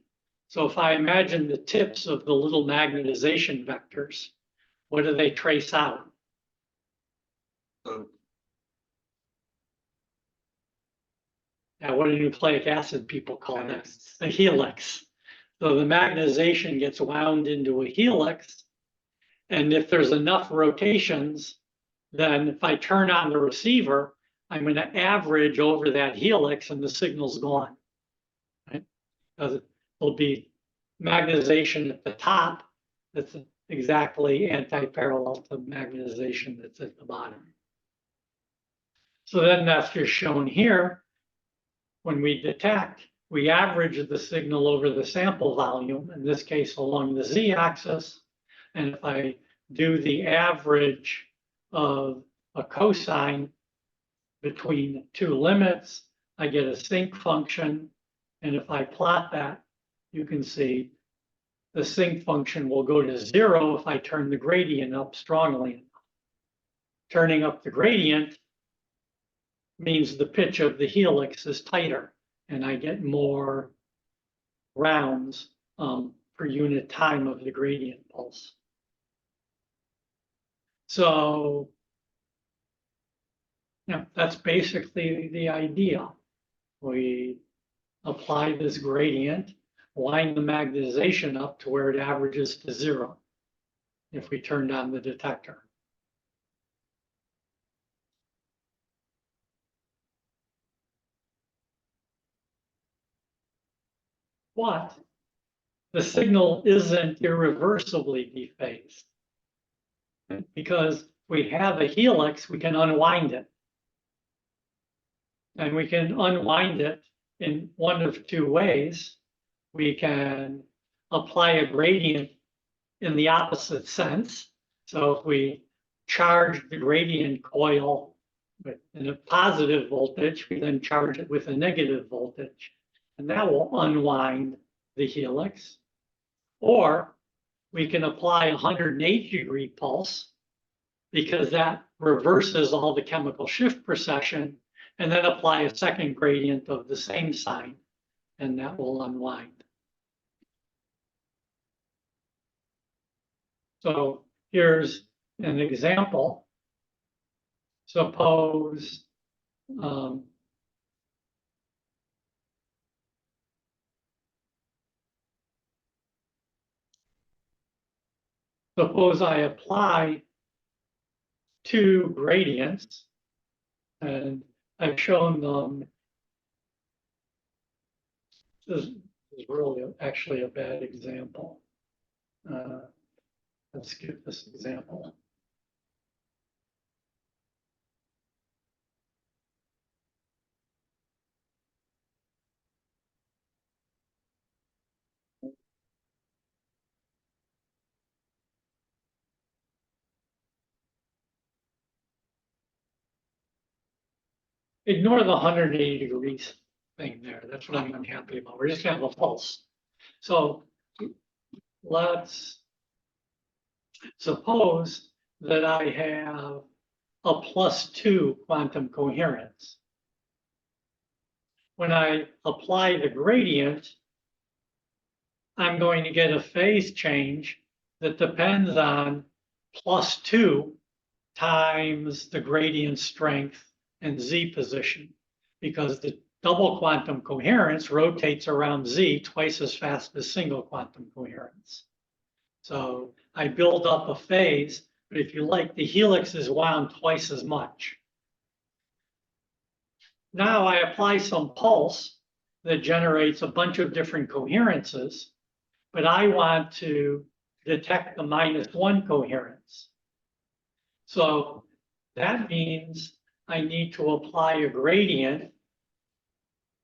So if I imagine the tips of the little magnetization vectors, what do they trace out? Now, what do nucleic acid people call that? A helix. So the magnetization gets wound into a helix. And if there's enough rotations, then if I turn on the receiver, I'm going to average over that helix and the signal's gone. Right? Because it'll be magnetization at the top that's exactly anti-parallel to magnetization that's at the bottom. So then that's just shown here. When we detect, we average the signal over the sample volume, in this case along the Z-axis. And if I do the average of a cosine between two limits, I get a sinc function. And if I plot that, you can see the sinc function will go to 0 if I turn the gradient up strongly enough. Turning up the gradient means the pitch of the helix is tighter, and I get more rounds per unit time of the gradient pulse. So yeah, that's basically the idea. We apply this gradient, line the magnetization up to where it averages to 0 if we turned on the detector. But the signal isn't irreversibly dephased. Because we have a helix, we can unwind it. And we can unwind it in one of two ways. We can apply a gradient in the opposite sense. So if we charge the gradient coil in a positive voltage, we then charge it with a negative voltage, and that will unwind the helix. Or we can apply a 180-degree pulse, because that reverses all the chemical shift precession, and then apply a second gradient of the same sign, and that will unwind. So here's an example. Suppose suppose I apply two gradients, and I've shown them. This is really actually a bad example. Let's skip this example. Ignore the 180 degrees thing there. That's what I'm unhappy about. We're just gonna have a pulse. So let's suppose that I have a +2 quantum coherence. When I apply the gradient, I'm going to get a phase change that depends on +2 times the gradient strength and Z position, because the double quantum coherence rotates around Z twice as fast as single quantum coherence. So I build up a phase, but if you like, the helix is wound twice as much. Now I apply some pulse that generates a bunch of different coherences, but I want to detect the -1 coherence. So that means I need to apply a gradient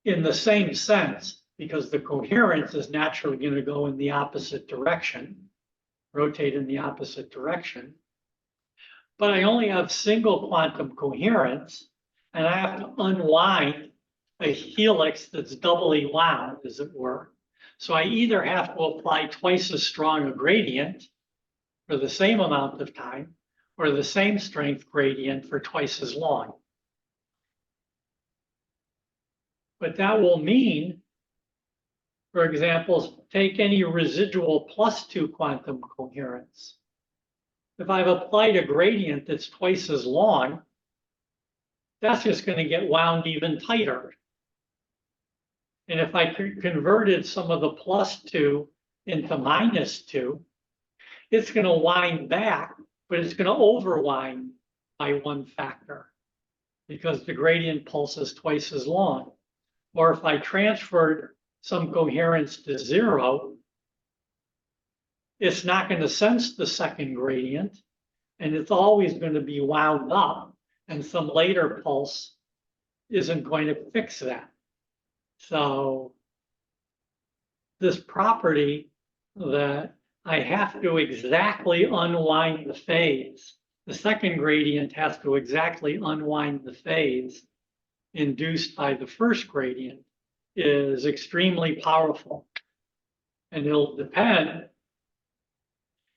in the same sense, because the coherence is naturally going to go in the opposite direction, rotate in the opposite direction. But I only have single quantum coherence, and I have to unwind a helix that's doubly wound, as it were. So I either have to apply twice as strong a gradient for the same amount of time, or the same strength gradient for twice as long. But that will mean, for example, take any residual +2 quantum coherence. If I've applied a gradient that's twice as long, that's just going to get wound even tighter. And if I converted some of the +2 into -2, it's going to wind back, but it's going to overwind by 1 factor, because the gradient pulse is twice as long. Or if I transferred some coherence to 0, it's not going to sense the second gradient, and it's always going to be wound up, and some later pulse isn't going to fix that. So this property that I have to exactly unwind the phase the second gradient has to exactly unwind the phase induced by the first gradient is extremely powerful. And it'll depend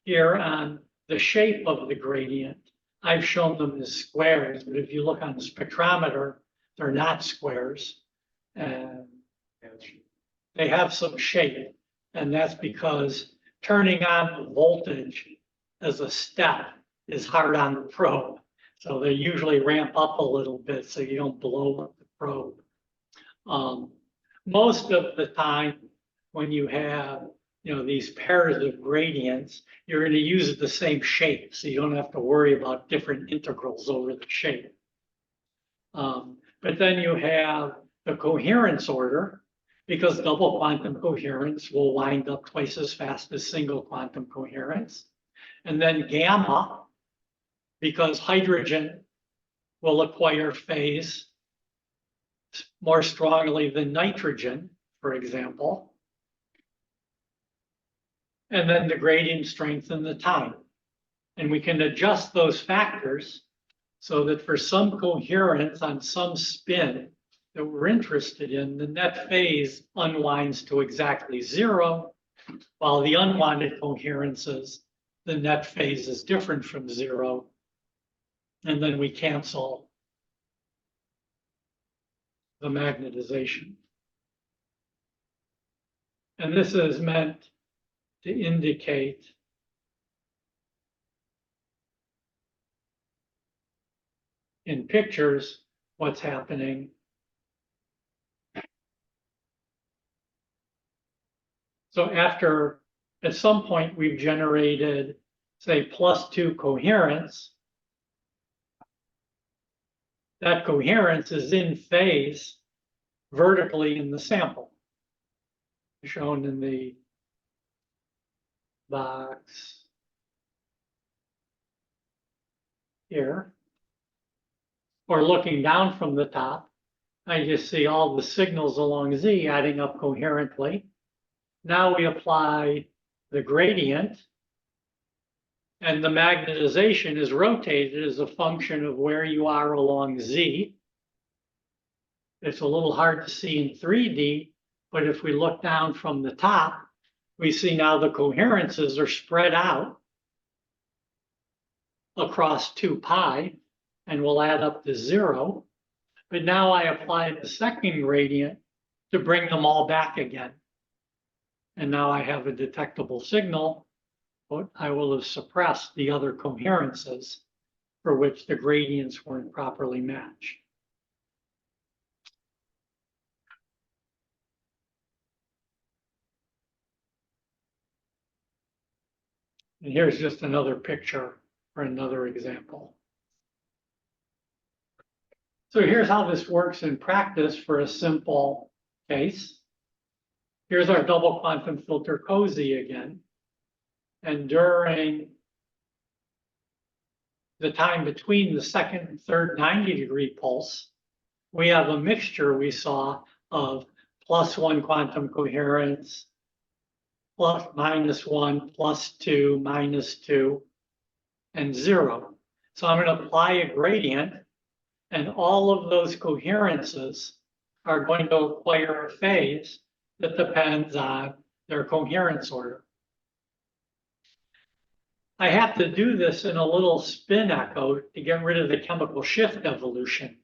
here on the shape of the gradient. I've shown them as squares, but if you look on the spectrometer, they're not squares. And they have some shape. And that's because turning on the voltage as a step is hard on the probe. So they usually ramp up a little bit so you don't blow up the probe. Most of the time when you have these pairs of gradients, you're going to use the same shape, so you don't have to worry about different integrals over the shape. But then you have the coherence order, because double quantum coherence will wind up twice as fast as single quantum coherence. And then gamma, because hydrogen will acquire phase more strongly than nitrogen, for example. And then the gradient strength and the time. And we can adjust those factors so that for some coherence on some spin that we're interested in, the net phase unwinds to exactly 0, while the unwanted coherences, the net phase is different from 0. And then we cancel the magnetization. And this is meant to indicate in pictures what's happening. So after, at some point, we've generated, say, +2 coherence. That coherence is in phase vertically in the sample, shown in the box here. Or looking down from the top, I just see all the signals along Z adding up coherently. Now we apply the gradient, and the magnetization is rotated as a function of where you are along Z. It's a little hard to see in 3D, but if we look down from the top, we see now the coherences are spread out across 2 pi and will add up to 0. But now I apply the second gradient to bring them all back again. And now I have a detectable signal, but I will have suppressed the other coherences for which the gradients weren't properly matched. And here's just another picture for another example. So here's how this works in practice for a simple case. Here's our double quantum filter COSY again. And during the time between the second and third 90-degree pulse, we have a mixture we saw of +1 quantum coherence, plus -1, +2, -2, and 0. So I'm going to apply a gradient, and all of those coherences are going to acquire a phase that depends on their coherence order. I have to do this in a little spin echo to get rid of the chemical shift evolution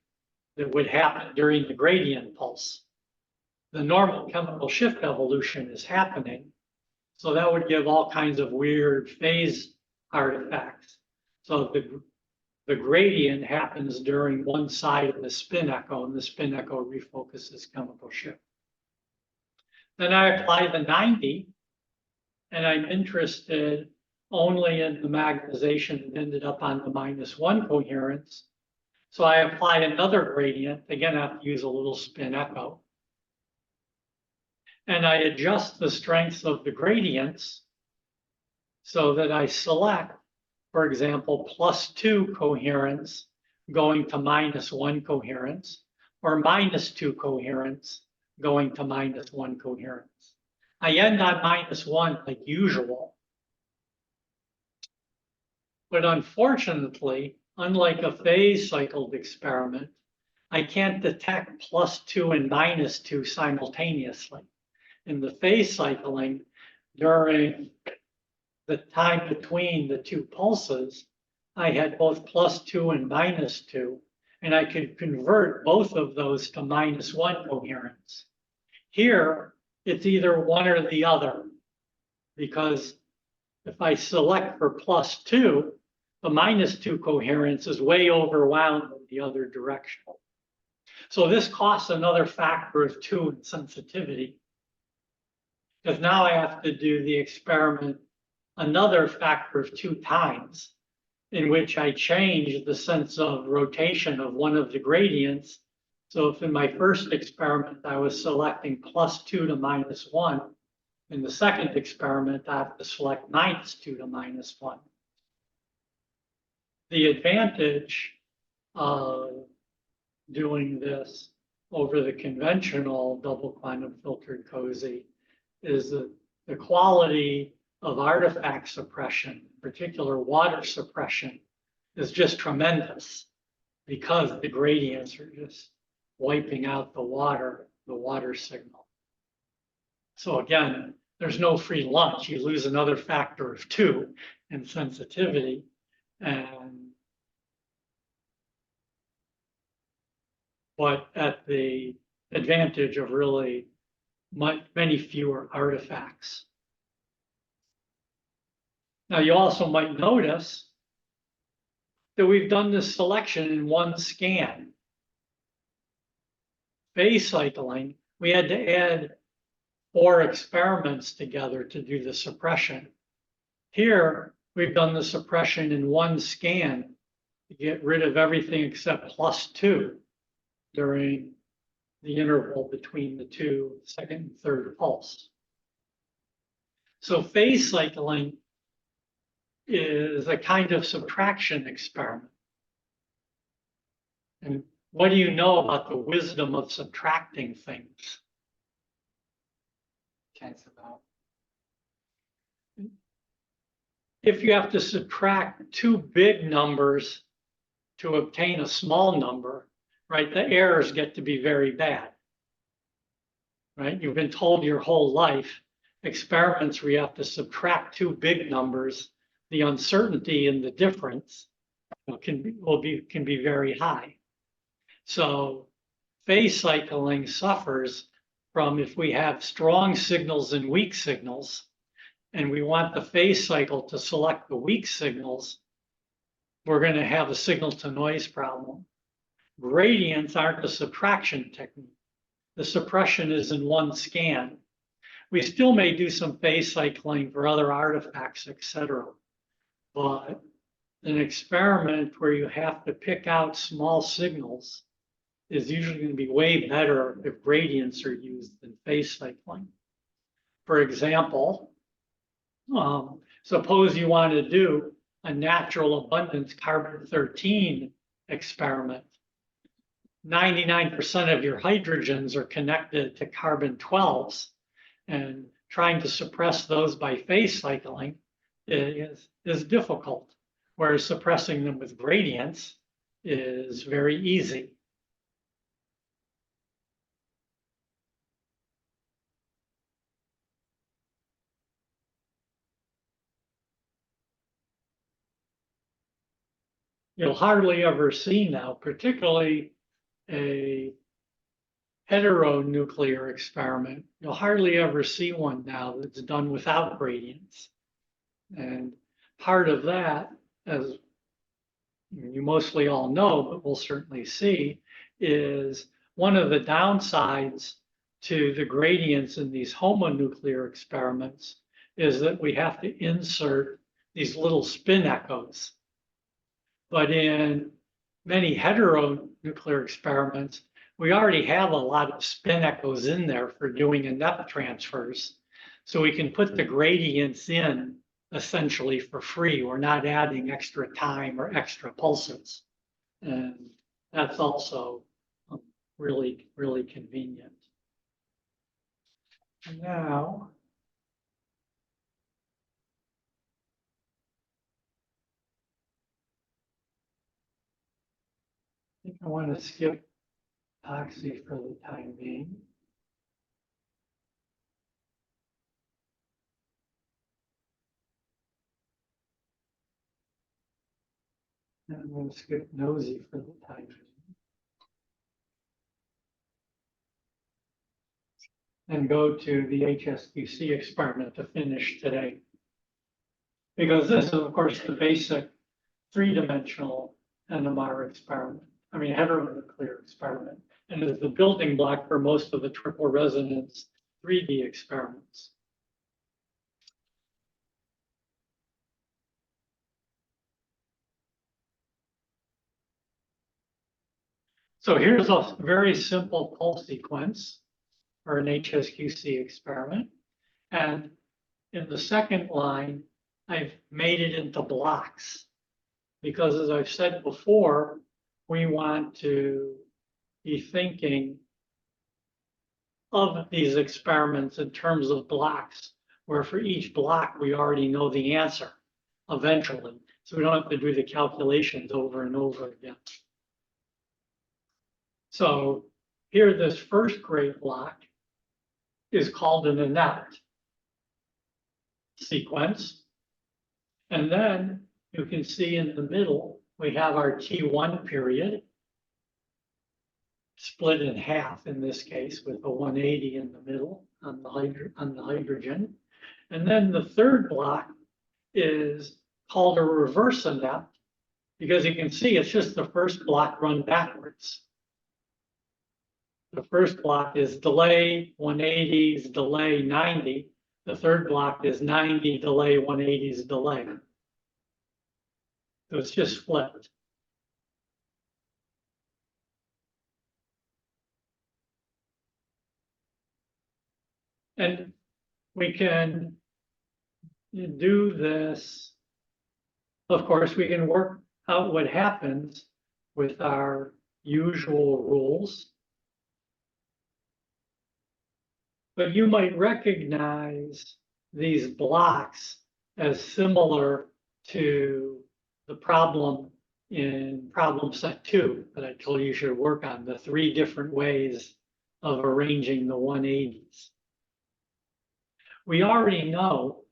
that would happen during the gradient pulse. The normal chemical shift evolution is happening, so that would give all kinds of weird phase artifacts. So the gradient happens during one side of the spin echo, and the spin echo refocuses chemical shift. Then I apply the 90, and I'm interested only in the magnetization that ended up on the -1 coherence. So I apply another gradient. Again, I have to use a little spin echo. And I adjust the strengths of the gradients so that I select, for example, +2 coherence going to -1 coherence, or -2 coherence going to -1 coherence. I end on -1 like usual. But unfortunately, unlike a phase cycled experiment, I can't detect +2 and -2 simultaneously. In the phase cycling, during the time between the two pulses, I had both +2 and -2, and I could convert both of those to -1 coherence. Here, it's either one or the other, because if I select for +2, the -2 coherence is way overwound in the other direction. So this costs another factor of 2 in sensitivity, because now I have to do the experiment another factor of 2 times, in which I change the sense of rotation of one of the gradients. So if in my first experiment I was selecting +2 to -1, in the second experiment I have to select -2 to -1. The advantage of doing this over the conventional double quantum filtered COSY is that the quality of artifact suppression, in particular water suppression, is just tremendous, because the gradients are just wiping out the water signal. So again, there's no free lunch. You lose another factor of 2 in sensitivity, but at the advantage of really many fewer artifacts. Now, you also might notice that we've done this selection in one scan. Phase cycling, we had to add 4 experiments together to do the suppression. Here, we've done the suppression in one scan to get rid of everything except +2 during the interval between the two second and third pulse. So phase cycling is a kind of subtraction experiment. And what do you know about the wisdom of subtracting things? Cancel out. If you have to subtract 2 big numbers to obtain a small number, right, the errors get to be very bad, right? You've been told your whole life, experiments where you have to subtract 2 big numbers, the uncertainty in the difference can be very high. So phase cycling suffers from, if we have strong signals and weak signals, and we want the phase cycle to select the weak signals, we're going to have a signal to noise problem. Gradients aren't a subtraction technique. The suppression is in one scan. We still may do some phase cycling for other artifacts, etc. But an experiment where you have to pick out small signals is usually going to be way better if gradients are used than phase cycling. For example, suppose you want to do a natural abundance carbon-13 experiment. 99% of your hydrogens are connected to carbon-12s, and trying to suppress those by phase cycling is difficult, whereas suppressing them with gradients is very easy. You'll hardly ever see now, particularly a heteronuclear experiment, you'll hardly ever see one now that's done without gradients. And part of that, as you mostly all know, but we'll certainly see, is one of the downsides to the gradients in these homonuclear experiments is that we have to insert these little spin echoes. But in many heteronuclear experiments, we already have a lot of spin echoes in there for doing inept transfers. So we can put the gradients in essentially for free. We're not adding extra time or extra pulses. And that's also really, really convenient. Now, I want to skip epoxy for the time being. And I'm going to skip nosy for the time being. And go to the HSQC experiment to finish today. Because this is, of course, the basic three-dimensional NMR experiment. I mean, heteronuclear experiment. And is the building block for most of the triple resonance 3D experiments. So here's a very simple pulse sequence for an HSQC experiment. And in the second line, I've made it into blocks. Because as I've said before, we want to be thinking of these experiments in terms of blocks, where for each block, we already know the answer eventually. So we don't have to do the calculations over and over again. So here, this first gray block is called an innate sequence. And then you can see in the middle, we have our T1 period, split in half in this case with a 180 in the middle on the hydrogen. And then the third block is called a reverse innate because you can see it's just the first block run backwards. The first block is delay 180s, delay 90. The third block is 90, delay 180s, delay. So it's just flipped. And we can do this. Of course, we can work out what happens with our usual rules. But you might recognize these blocks as similar to the problem in problem set 2 that I told you should work on, the 3 different ways of arranging the 180s. We already know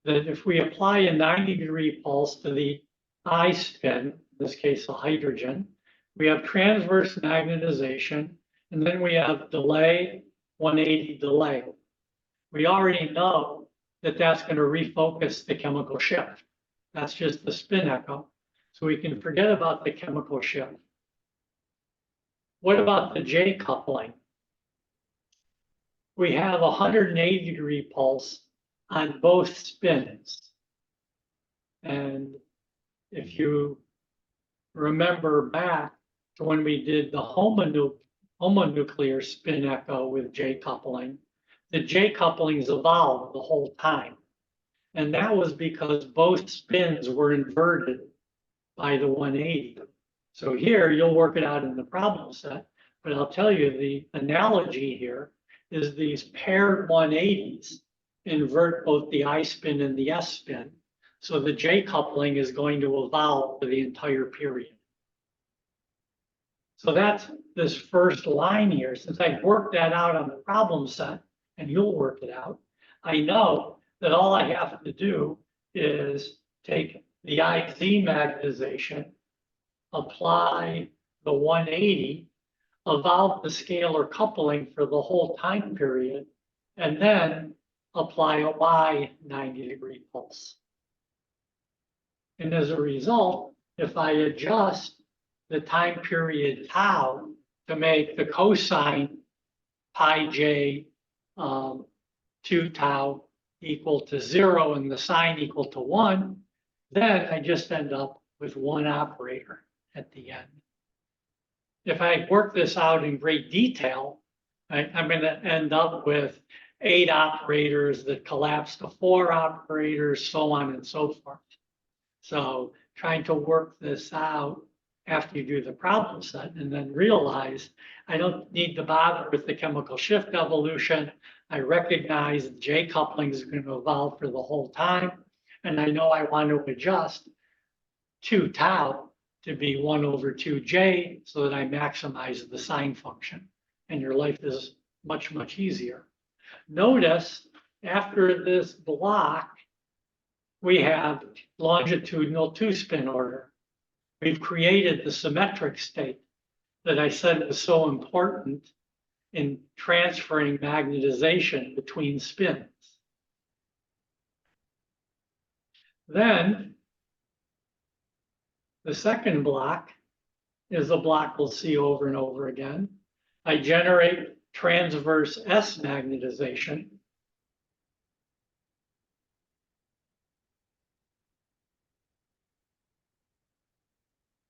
that if we apply a 90-degree pulse to the I spin, in this case a hydrogen, we have transverse magnetization, and then we have delay, 180 delay. We already know that that's going to refocus the chemical shift. That's just the spin echo. So we can forget about the chemical shift. What about the J coupling? We have a 180-degree pulse on both spins. And if you remember back to when we did the homonuclear spin echo with J coupling, the J couplings evolved the whole time. And that was because both spins were inverted by the 180. So here, you'll work it out in the problem set, but I'll tell you the analogy here is these paired 180s invert both the I spin and the S spin. So the J coupling is going to evolve for the entire period. So that's this first line here. Since I worked that out on the problem set, and you'll work it out, I know that all I have to do is take the IZ magnetization, apply the 180, evolve the scalar coupling for the whole time period, and then apply a Y 90-degree pulse. And as a result, if I adjust the time period tau to make the cosine pi j 2 tau equal to 0 and the sine equal to 1, then I just end up with one operator at the end. If I work this out in great detail, I'm going to end up with 8 operators that collapse to 4 operators, so on and so forth. So trying to work this out after you do the problem set and then realize I don't need to bother with the chemical shift evolution. I recognize the J coupling is going to evolve for the whole time. And I know I want to adjust 2 tau to be 1/2J so that I maximize the sine function. And your life is much, much easier. Notice after this block, we have longitudinal two-spin order. We've created the symmetric state that I said was so important in transferring magnetization between spins. Then the second block is a block we'll see over and over again. I generate transverse S magnetization.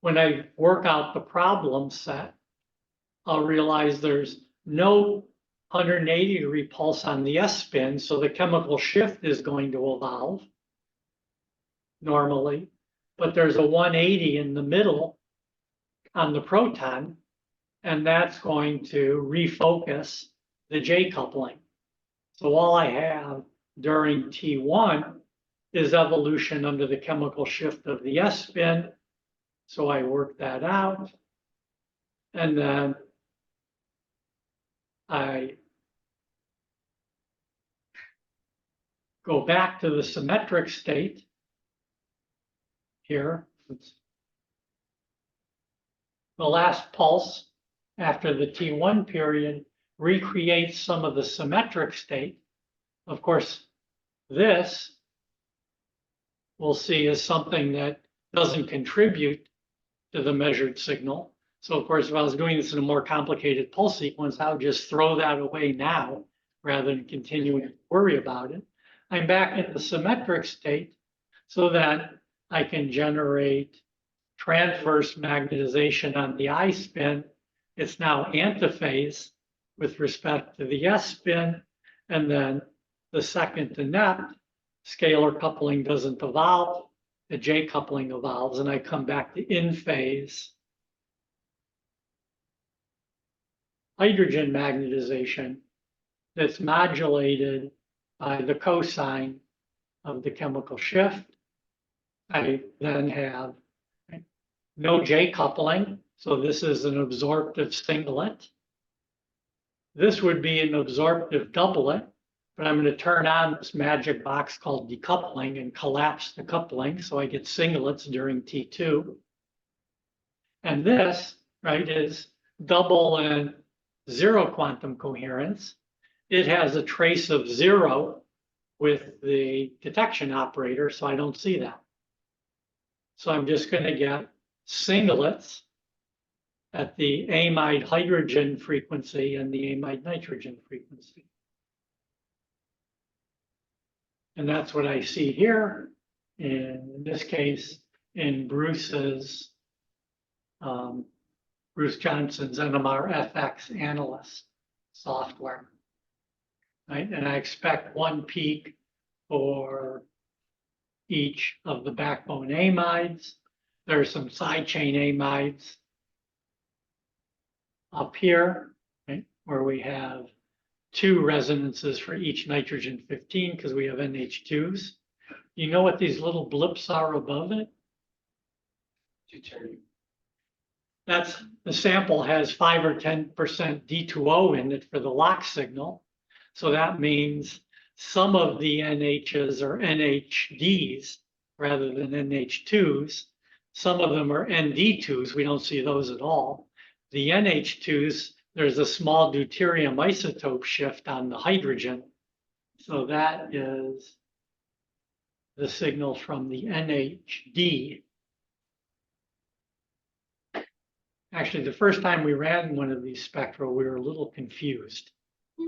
When I work out the problem set, I'll realize there's no 180-degree pulse on the S spin, so the chemical shift is going to evolve normally, but there's a 180 in the middle on the proton, and that's going to refocus the J coupling. So all I have during T1 is evolution under the chemical shift of the S spin. So I work that out, and then I go back to the symmetric state here. The last pulse after the T1 period recreates some of the symmetric state. Of course, this we'll see is something that doesn't contribute to the measured signal. So of course, if I was doing this in a more complicated pulse sequence, I would just throw that away now rather than continuing to worry about it. I'm back in the symmetric state so that I can generate transverse magnetization on the I spin. It's now antiphase with respect to the S spin. And then the second inept, scalar coupling doesn't evolve. The J coupling evolves, and I come back to in phase hydrogen magnetization that's modulated by the cosine of the chemical shift. I then have no J coupling, so this is an absorptive singlet. This would be an absorptive doublet, but I'm going to turn on this magic box called decoupling and collapse the coupling, so I get singlets during T2. And this, right, is double and zero quantum coherence. It has a trace of 0 with the detection operator, so I don't see that. So I'm just going to get singlets at the amide hydrogen frequency and the amide nitrogen frequency. And that's what I see here, in this case, in Bruce's, Bruce Johnson's NMR FX analyst software, right? And I expect one peak for each of the backbone amides. There are some side chain amides up here, right, where we have 2 resonances for each nitrogen 15 because we have NH2s. You know what these little blips are above it? That's the sample has 5 or 10% D2O in it for the lock signal. So that means some of the NHs are NHDs rather than NH2s. Some of them are ND2s. We don't see those at all. The NH2s, there's a small deuterium isotope shift on the hydrogen. So that is the signal from the NHD. Actually, the first time we ran one of these spectra, we were a little confused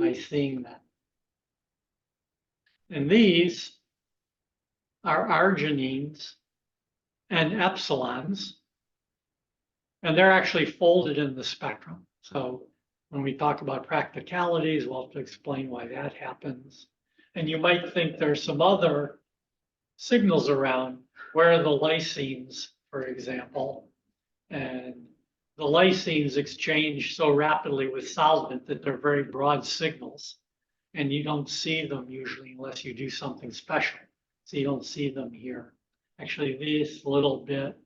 by seeing that. And these are arginines and epsilons, and they're actually folded in the spectrum. So when we talk about practicalities, we'll have to explain why that happens. And you might think there's some other signals around. Where are the lysines, for example? And the lysines exchange so rapidly with solvent that they're very broad signals. And you don't see them usually unless you do something special. So you don't see them here. Actually, this little bit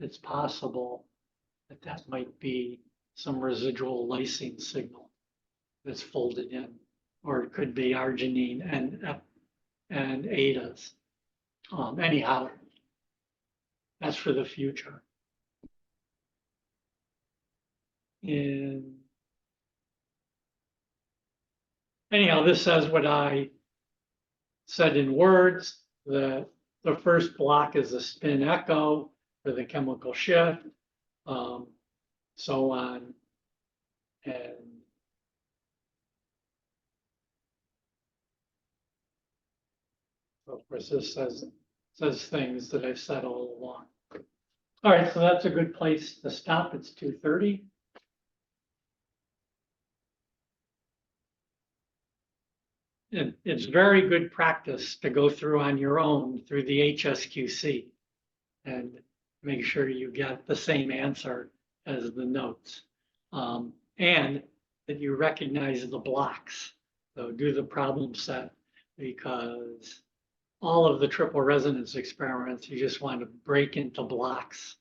it's possible that that might be some residual lysine signal that's folded in, or it could be arginine and ADAs. Anyhow, that's for the future. Anyhow, this says what I said in words. The first block is a spin echo for the chemical shift, so on. And of course, this says things that I've said all along. All right, so that's a good place to stop. It's 2:30. It's very good practice to go through on your own through the HSQC and make sure you get the same answer as the notes. And that you recognize the blocks. So do the problem set, because all of the triple resonance experiments, you just want to break into blocks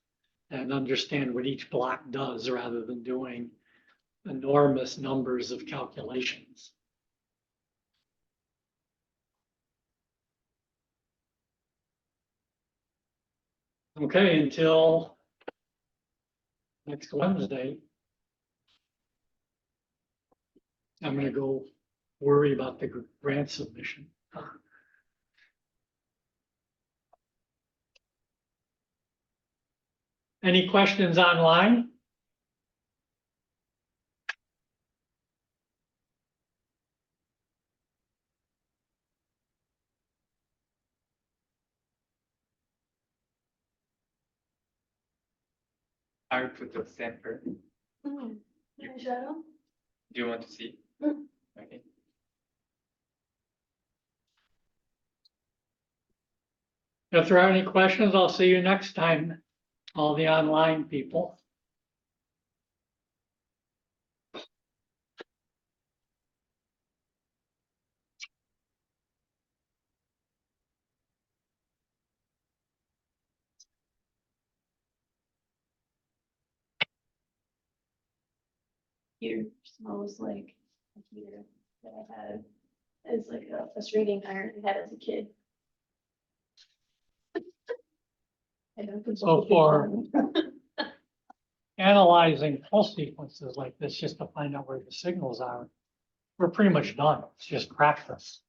and understand what each block does rather than doing enormous numbers of calculations. Okay, until next Wednesday, I'm going to go worry about the grant submission. Any questions online? I will put the sample. Can I shadow? Do you want to see? Mm. Okay. If there are any questions, I'll see you next time, all the online people. Here smells like a heater that I had as like a reading iron I had as a kid. I don't think So for analyzing pulse sequences like this, just to find out where the signals are, we're pretty much done. It's just practice.